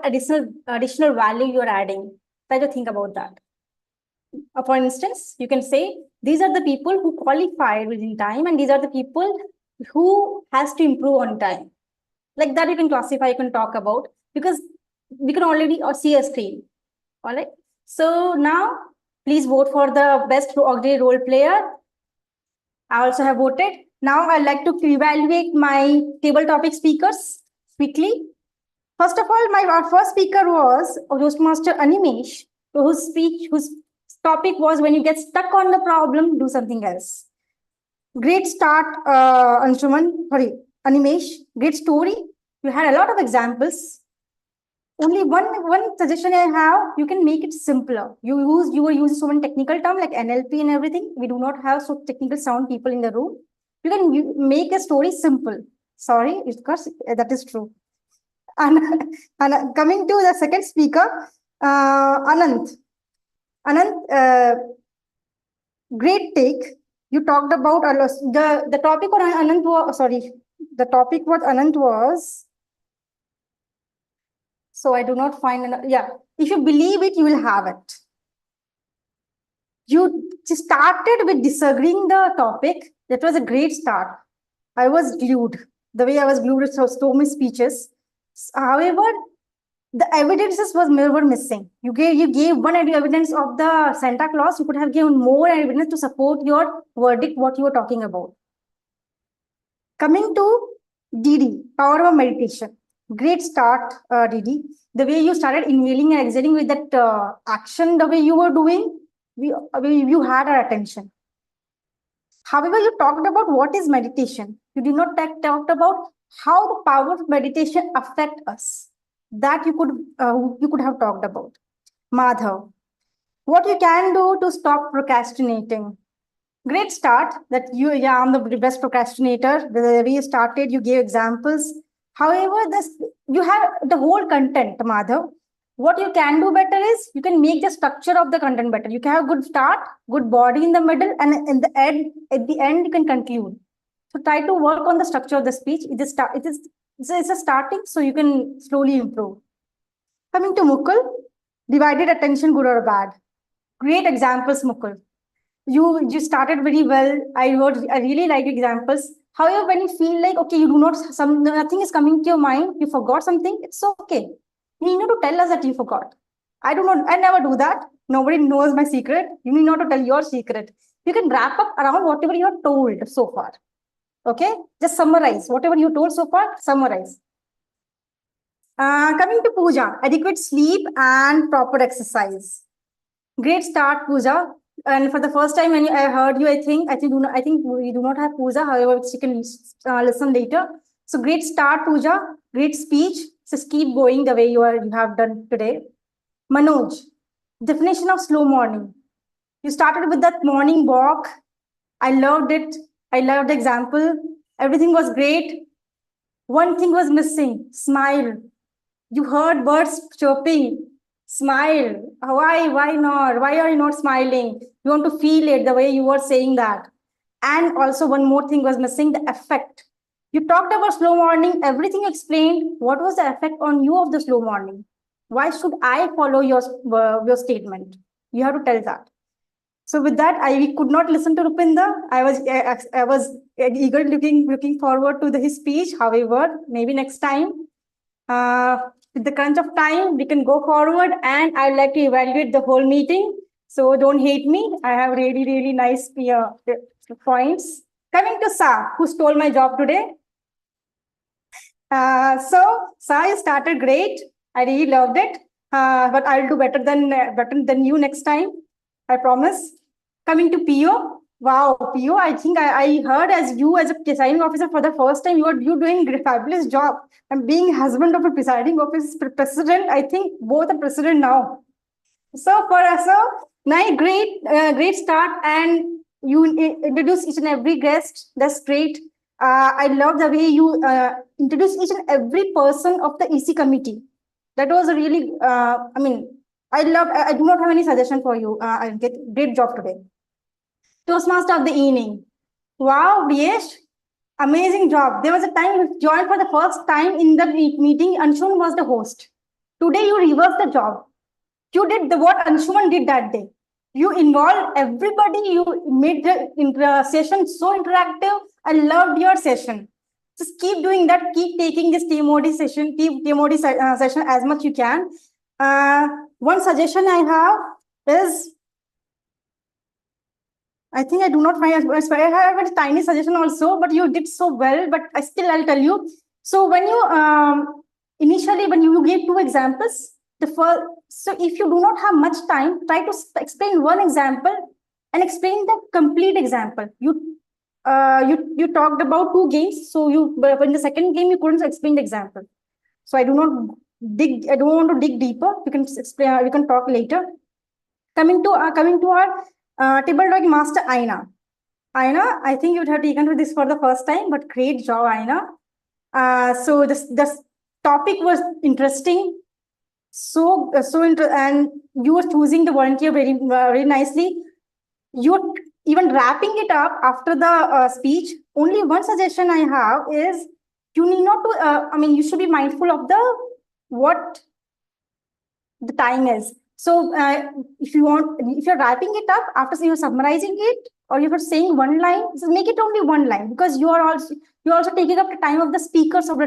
additional value you are adding? Try to think about that. For instance, you can say these are the people who qualified within time, and these are the people who has to improve on time. Like that, you can classify. You can talk about, because we can already see a screen. All right. So now, please vote for the best auxiliary role player. I also have voted. Now I'd like to evaluate my table topic speakers quickly. First of all, our first speaker was Toastmaster Animesh, whose topic was when you get stuck on the problem, do something else. Great start, Animesh. Great story. You had a lot of examples. Only one suggestion I have, you can make it simpler. You were using so many technical terms like NLP and everything. We do not have so technical sound people in the room. You can make a story simple. Sorry, of course, that is true. And coming to the second speaker, Anant. Anant, great take. You talked about the topic on Anant was, sorry, the topic what Anant was. So I do not find, yeah, if you believe it, you will have it. You started with disagreeing the topic. That was a great start. I was glued. The way I was glued with so many speeches. However, the evidences were missing. You gave one evidence of the Santa Claus. You could have given more evidence to support your verdict, what you were talking about. Coming to DD, power of meditation. Great start, DD. The way you started inhaling and exhaling with that action, the way you were doing, you had our attention. However, you talked about what is meditation. You did not talk about how the power of meditation affect us. That you could have talked about. Madhav, what you can do to stop procrastinating. Great start that I'm the best procrastinator. The way you started, you gave examples. However, you have the whole content, Madhav. What you can do better is you can make the structure of the content better. You can have good start, good body in the middle, and at the end you can conclude. So try to work on the structure of the speech. It's a starting, so you can slowly improve. Coming to Mukul, divided attention, good or bad. Great examples, Mukul. You started very well. I really like examples. However, when you feel like, okay, you do not, nothing is coming to your mind, you forgot something, it's okay. You need not to tell us that you forgot. I never do that. Nobody knows my secret. You need not to tell your secret. You can wrap up around whatever you have told so far. Okay, just summarize whatever you told so far, summarize. Coming to Pooja, adequate sleep and proper exercise. Great start, Pooja. And for the first time when I heard you, I think we do not have Pooja. However, she can listen later. So great start, Pooja. Great speech. Just keep going the way you have done today. Manoj, definition of slow morning. You started with that morning walk. I loved it. I loved the example. Everything was great. One thing was missing. Smile. You heard birds chirping. Smile. Why not? Why are you not smiling? You want to feel it the way you were saying that. And also one more thing was missing, the effect. You talked about slow morning, everything explained. What was the effect on you of the slow morning? Why should I follow your statement? You have to tell that. So with that, I could not listen to Rupinder. I was eager looking forward to his speech. However, maybe next time, with the crunch of time, we can go forward, and I'd like to evaluate the whole meeting. So don't hate me. I have really, really nice points. Coming to Sa, who stole my job today. So Sa, you started great. I really loved it. But I'll do better than you next time. I promise. Coming to Pio, Wow, PO, I think I heard as you as a presiding officer for the first time, you doing a fabulous job. And being husband of a presiding officer president, I think both are president now. So for us, nice, great start, and you introduce each and every guest. That's great. I love the way you introduce each and every person of the EC committee. That was a really, I mean, I do not have any suggestion for you. I get great job today. Toastmaster of the evening. Wow, Priyesh, amazing job. There was a time you joined for the first time in the meeting. Anshuman was the host. Today you reversed the job. You did what Anshuman did that day. You involved everybody. You made the session so interactive. I loved your session. Just keep doing that. Keep taking this TMOD session, session as much you can. One suggestion I have is, I think I do not find. I have a tiny suggestion also, but you did so well. But I'll tell you. So when you initially when you gave two examples, the first. So if you do not have much time, try to explain one example and explain the complete example. You talked about two games. So but in the second game you couldn't explain the example. So I don't want to dig deeper. You can explain. We can talk later. Coming to our table dog master Aina. Aina, I think you would have taken to this for the first time, but great job, Aina. So this topic was interesting. And you were choosing the volunteer very nicely. You even wrapping it up after the speech. Only one suggestion I have is you need not to. You should be mindful of what the time is. So if you're wrapping it up after you're summarizing it, or if you're saying one line, so make it only one line, because you're also taking up the time of the speakers of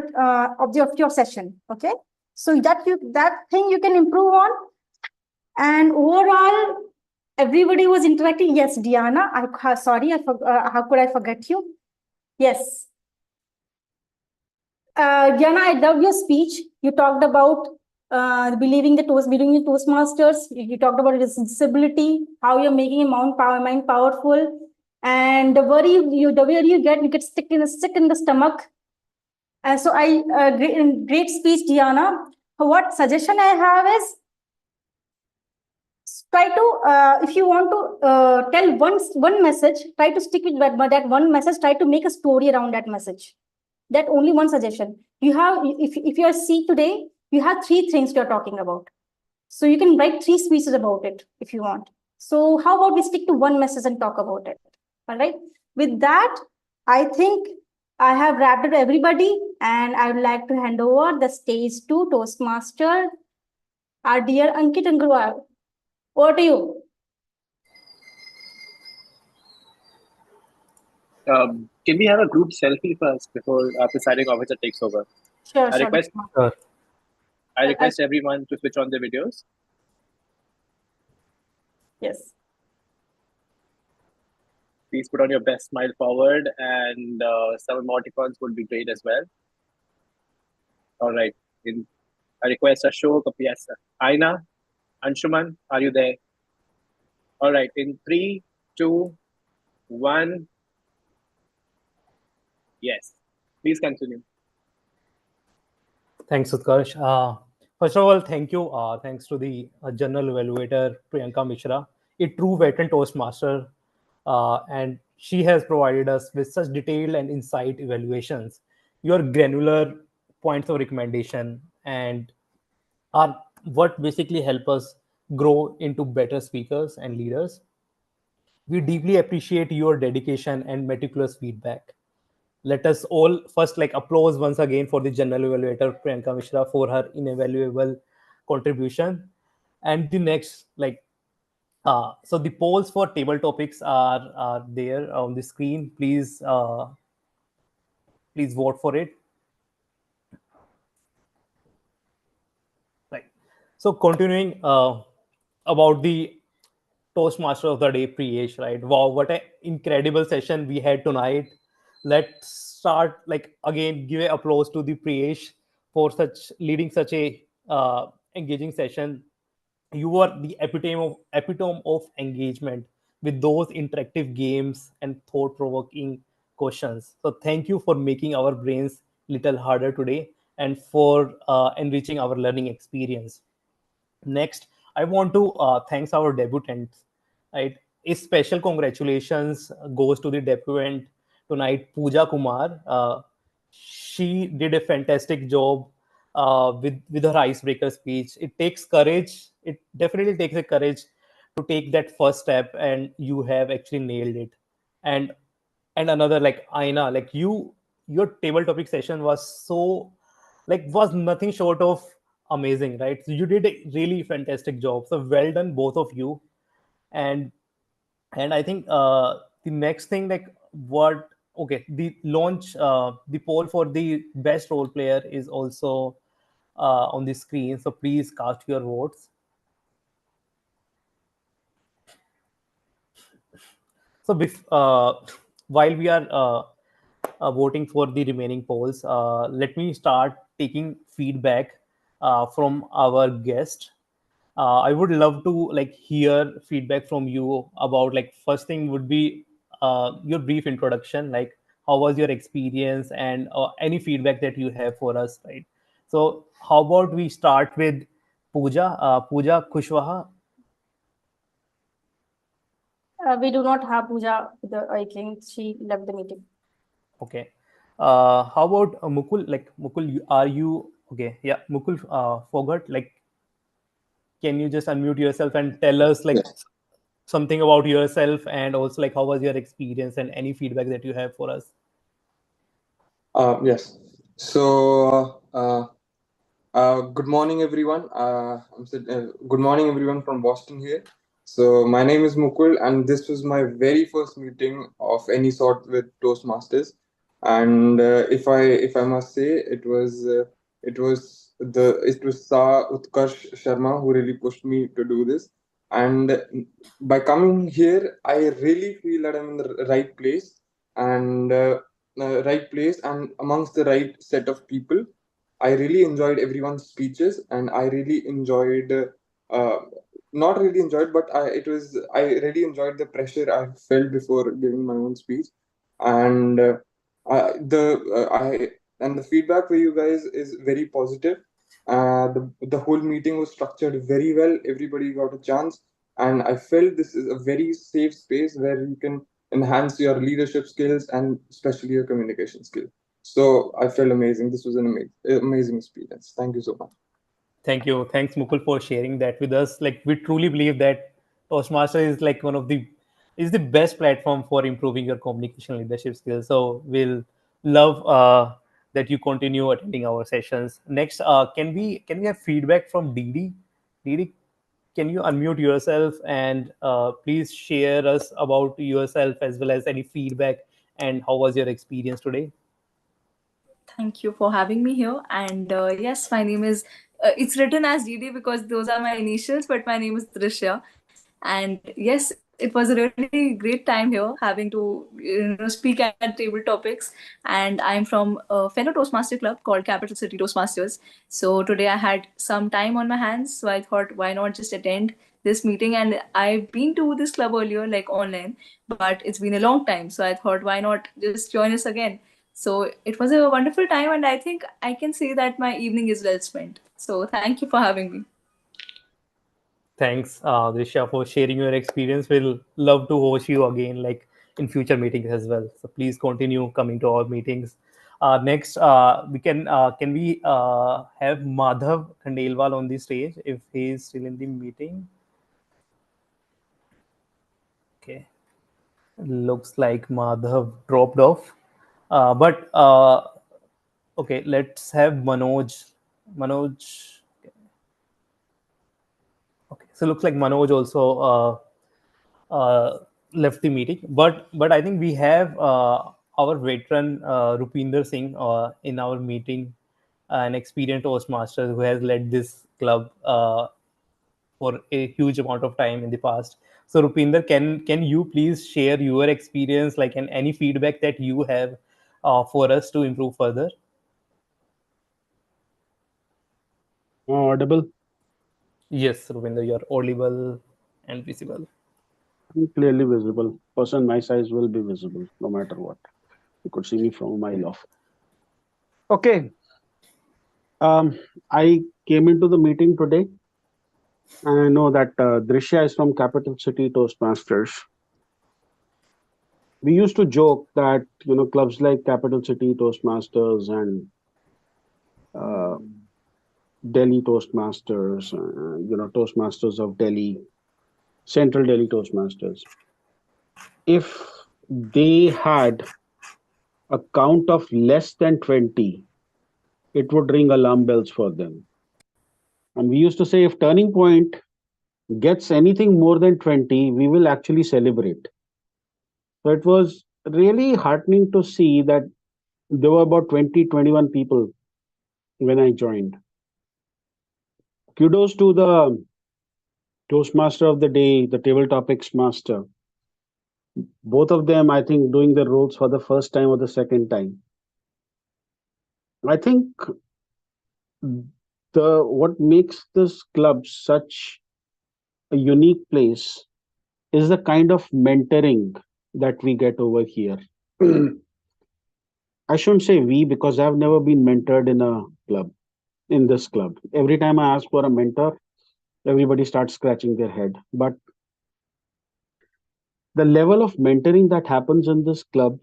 your session. Okay, so that thing you can improve on. And overall, everybody was interacting. Yes, Diana. Sorry, how could I forget you? Yes. Diana, I loved your speech. You talked about believing the Toastmasters. You talked about disability, how you're making a mind powerful, and the worry you get sick in the stomach. So great speech, Diana. What suggestion I have is, try to if you want to tell one message, try to stick with that one message. Try to make a story around that message. That only one suggestion. You have, if you are C today, you have three things you're talking about. So you can write three speeches about it if you want. So how about we stick to one message and talk about it? All right. With that, I think I have wrapped up everybody, and I would like to hand over the stage to Toastmaster, our dear Ankit Angrawal. Over to you. Can we have a group selfie first before our presiding officer takes over? Sure. I request everyone to switch on their videos. Yes. Please put on your best smile forward, and some emoticons would be great as well. All right. I request Ashok, Piasa, Aina, Anshuman, are you there? All right. In 3, 2, 1. Yes. Please continue. Thanks, Utkarsh. First of all, thank you. Thanks to the General Evaluator, Priyanka Mishra, a true veteran Toastmaster. And she has provided us with such detailed and insight evaluations. Your granular points of recommendation and are what basically help us grow into better speakers and leaders. We deeply appreciate your dedication and meticulous feedback. Let us all first applause once again for the General Evaluator Priyanka Mishra for her invaluable contribution. And the next, so the polls for table topics are there on the screen. Please vote for it. Right. So continuing about the Toastmaster of the Day, Priyesh, right? Wow, what an incredible session we had tonight. Let's start again, give an applause to the Priyesh for leading such a engaging session. You were the epitome of engagement. with those interactive games and thought-provoking questions. So thank you for making our brains little harder today and for enriching our learning experience. Next, I want to thanks our debutants. Right, a special congratulations goes to the debutant tonight, Pooja Kumar. She did a fantastic job with her icebreaker speech. It takes courage. It definitely takes a courage to take that first step, and you have actually nailed it. And another like Aina, like your table topic session was so was nothing short of amazing, right? So you did a really fantastic job. So well done, both of you. And I think the next thing what okay the launch the poll for the best role player is also on the screen. So please cast your votes. So while we are voting for the remaining polls, let me start taking feedback from our guest. I would love to hear feedback from you about first thing would be your brief introduction, like how was your experience and any feedback that you have for us, right? So how about we start with Pooja, Pooja Kushwaha. We do not have Pooja. I think she left the meeting. Okay. How about Mukul? Like Mukul, are you okay? Yeah, Mukul forgot. Can you just unmute yourself and tell us something about yourself and also how was your experience and any feedback that you have for us? Yes. So, good morning, everyone. Good morning, everyone from Boston here. So, my name is Mukul, and this was my very first meeting of any sort with Toastmasters. And if I must say, it was Sa Utkarsh Sharma who really pushed me to do this. And by coming here, I really feel that I'm in the right place and amongst the right set of people. I really enjoyed everyone's speeches, and I really enjoyed, not really enjoyed, but I really enjoyed the pressure I felt before giving my own speech, and I and the feedback for you guys is very positive. The whole meeting was structured very well. Everybody got a chance, and I felt this is a very safe space where you can enhance your leadership skills and especially your communication skills. So I felt amazing. This was an amazing experience. Thank you so much. Thank you. Thanks, Mukul, for sharing that with us. We truly believe that Toastmaster is one of the is the best platform for improving your communication leadership skills. So we'll love that you continue attending our sessions. Next, can we have feedback from Didi? Didi, can you unmute yourself and please share us about yourself as well as any feedback and how was your experience today? Thank you for having me here. And yes, my name is, it's written as GD because those are my initials, but my name is Drishya. And yes, it was a really great time here having to speak at table topics. And I'm from a fellow Toastmaster club called Capital City Toastmasters. So today I had some time on my hands. So I thought, why not just attend this meeting? And I've been to this club earlier, like online, but it's been a long time. So I thought, why not just join us again? So it was a wonderful time, and I think I can say that my evening is well spent. So thank you for having me. Thanks, Drisha, for sharing your experience. We'll love to host you again, in future meetings as well. So please continue coming to our meetings. Next, can we have Madhav Khandelwal on the stage if he is still in the meeting? Okay, looks like Madhav dropped off. But okay, let's have Manoj. Manoj. Okay, so looks like Manoj also left the meeting. But I think we have our veteran Rupinder Singh in our meeting, an experienced Toastmaster who has led this club for a huge amount of time in the past. So Rupinder, can you please share your experience, and any feedback that you have for us to improve further? Audible? Yes, Rupinder, you're audible and visible. I'm clearly visible. Person my size will be visible no matter what. You could see me from a mile off. Okay. I came into the meeting today, and I know that Drishya is from Capital City Toastmasters. We used to joke that clubs like Capital City Toastmasters and uh, Delhi Toastmasters, Toastmasters of Delhi, Central Delhi Toastmasters. If they had a count of less than 20, it would ring alarm bells for them. And we used to say if Turning Point gets anything more than 20, we will actually celebrate. So it was really heartening to see that there were about 20, 21 people when I joined. Kudos to the Toastmaster of the day, the table topics master. Both of them, I think, doing the roles for the first time or the second time. I think the what makes this club such a unique place is the kind of mentoring that we get over here. I shouldn't say we because I've never been mentored in a club, in this club. Every time I ask for a mentor, everybody starts scratching their head. But the level of mentoring that happens in this club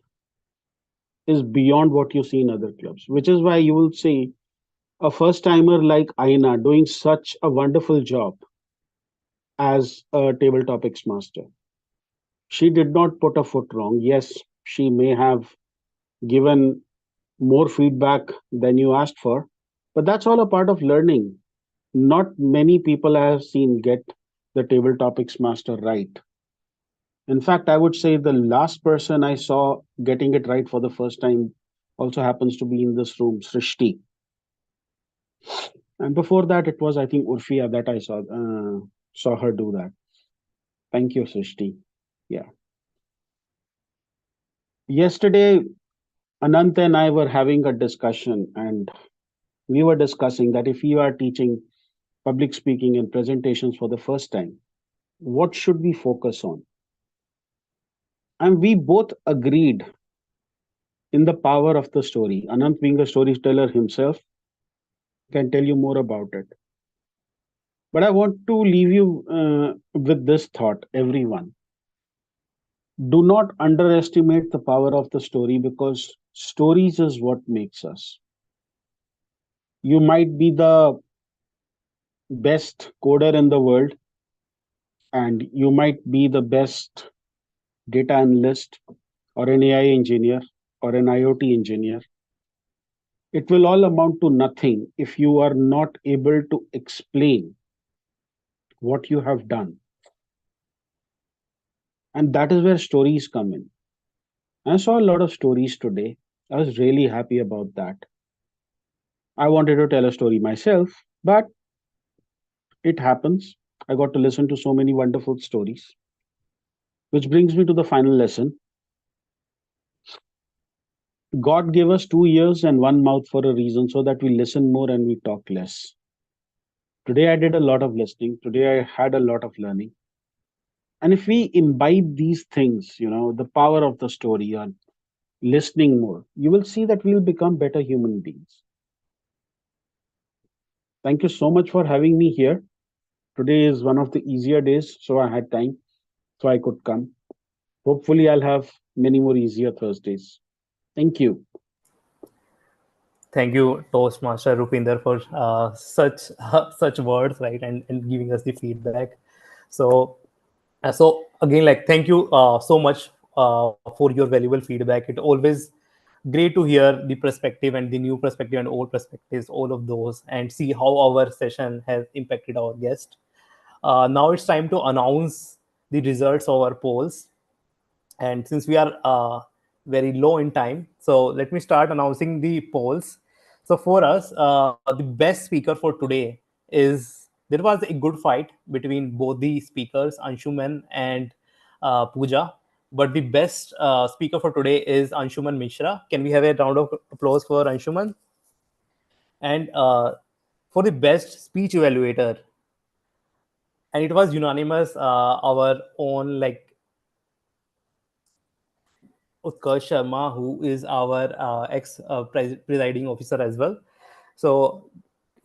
is beyond what you see in other clubs, which is why you will see a first timer like Aina doing such a wonderful job as a table topics master. She did not put a foot wrong. Yes, she may have given more feedback than you asked for, but that's all a part of learning. Not many people I have seen get the table topics master right. In fact, I would say the last person I saw getting it right for the first time also happens to be in this room, Srishti. And before that, it was I think Urfia that I saw her do that. Thank you, Srishti. Yeah. Yesterday, Anant and I were having a discussion, and we were discussing that if you are teaching public speaking and presentations for the first time, what should we focus on? And we both agreed in the power of the story. Anant, being a storyteller himself, can tell you more about it. But I want to leave you with this thought, everyone. Do not underestimate the power of the story because stories is what makes us. You might be the best coder in the world, and you might be the best data analyst or an AI engineer or an IoT engineer. It will all amount to nothing if you are not able to explain what you have done. And that is where stories come in. I saw a lot of stories today. I was really happy about that. I wanted to tell a story myself, but it happens. I got to listen to so many wonderful stories. Which brings me to the final lesson. God gave us 2 ears and one mouth for a reason so that we listen more and we talk less. Today I did a lot of listening. Today I had a lot of learning. And if we imbibe these things, the power of the story and listening more, you will see that we'll become better human beings. Thank you so much for having me here. Today is one of the easier days, so I had time, so I could come. Hopefully, I'll have many more easier Thursdays. Thank you. Thank you, Toastmaster Rupinder, for such such words, right, and giving us the feedback. So, so again, like, thank you so much for your valuable feedback. It always great to hear the perspective and the new perspective and old perspectives, all of those, and see how our session has impacted our guest. Now it's time to announce the results of our polls. And since we are very low in time, so let me start announcing the polls. So for us, the best speaker for today is, there was a good fight between both the speakers, Anshuman and Pooja. But the best speaker for today is Anshuman Mishra. Can we have a round of applause for Anshuman? And for the best speech evaluator, and it was unanimous, our own like Utkarsh Sharma, who is our ex-presiding officer as well. So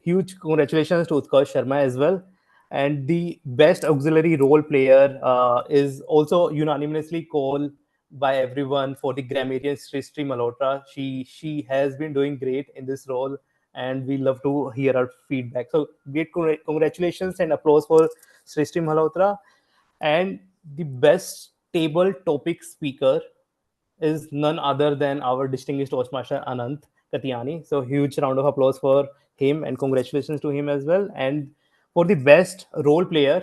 huge congratulations to Utkarsh Sharma as well. And the best auxiliary role player is also unanimously called by everyone for the grammarian Srishti Malhotra. She has been doing great in this role, and we love to hear her feedback. So great congratulations and applause for Srishti Malhotra. And the best table topic speaker is none other than our distinguished Toastmaster Anant Katyani. So huge round of applause for him and congratulations to him as well. And for the best role player,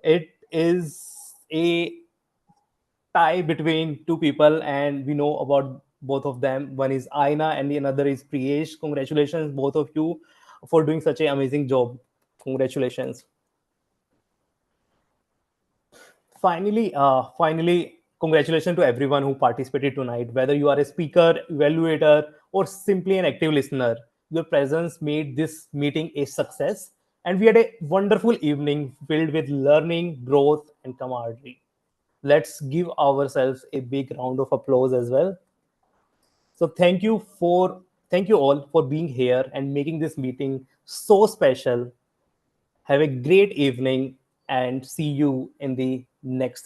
it is a tie between two people, and we know about both of them. One is Aina and the another is Priyesh. Congratulations, both of you, for doing such an amazing job. Congratulations. Finally, congratulations to everyone who participated tonight. Whether you are a speaker, evaluator, or simply an active listener, your presence made this meeting a success. And we had a wonderful evening filled with learning, growth, and camaraderie. Let's give ourselves a big round of applause as well. So thank you all for being here and making this meeting so special. Have a great evening and see you in the next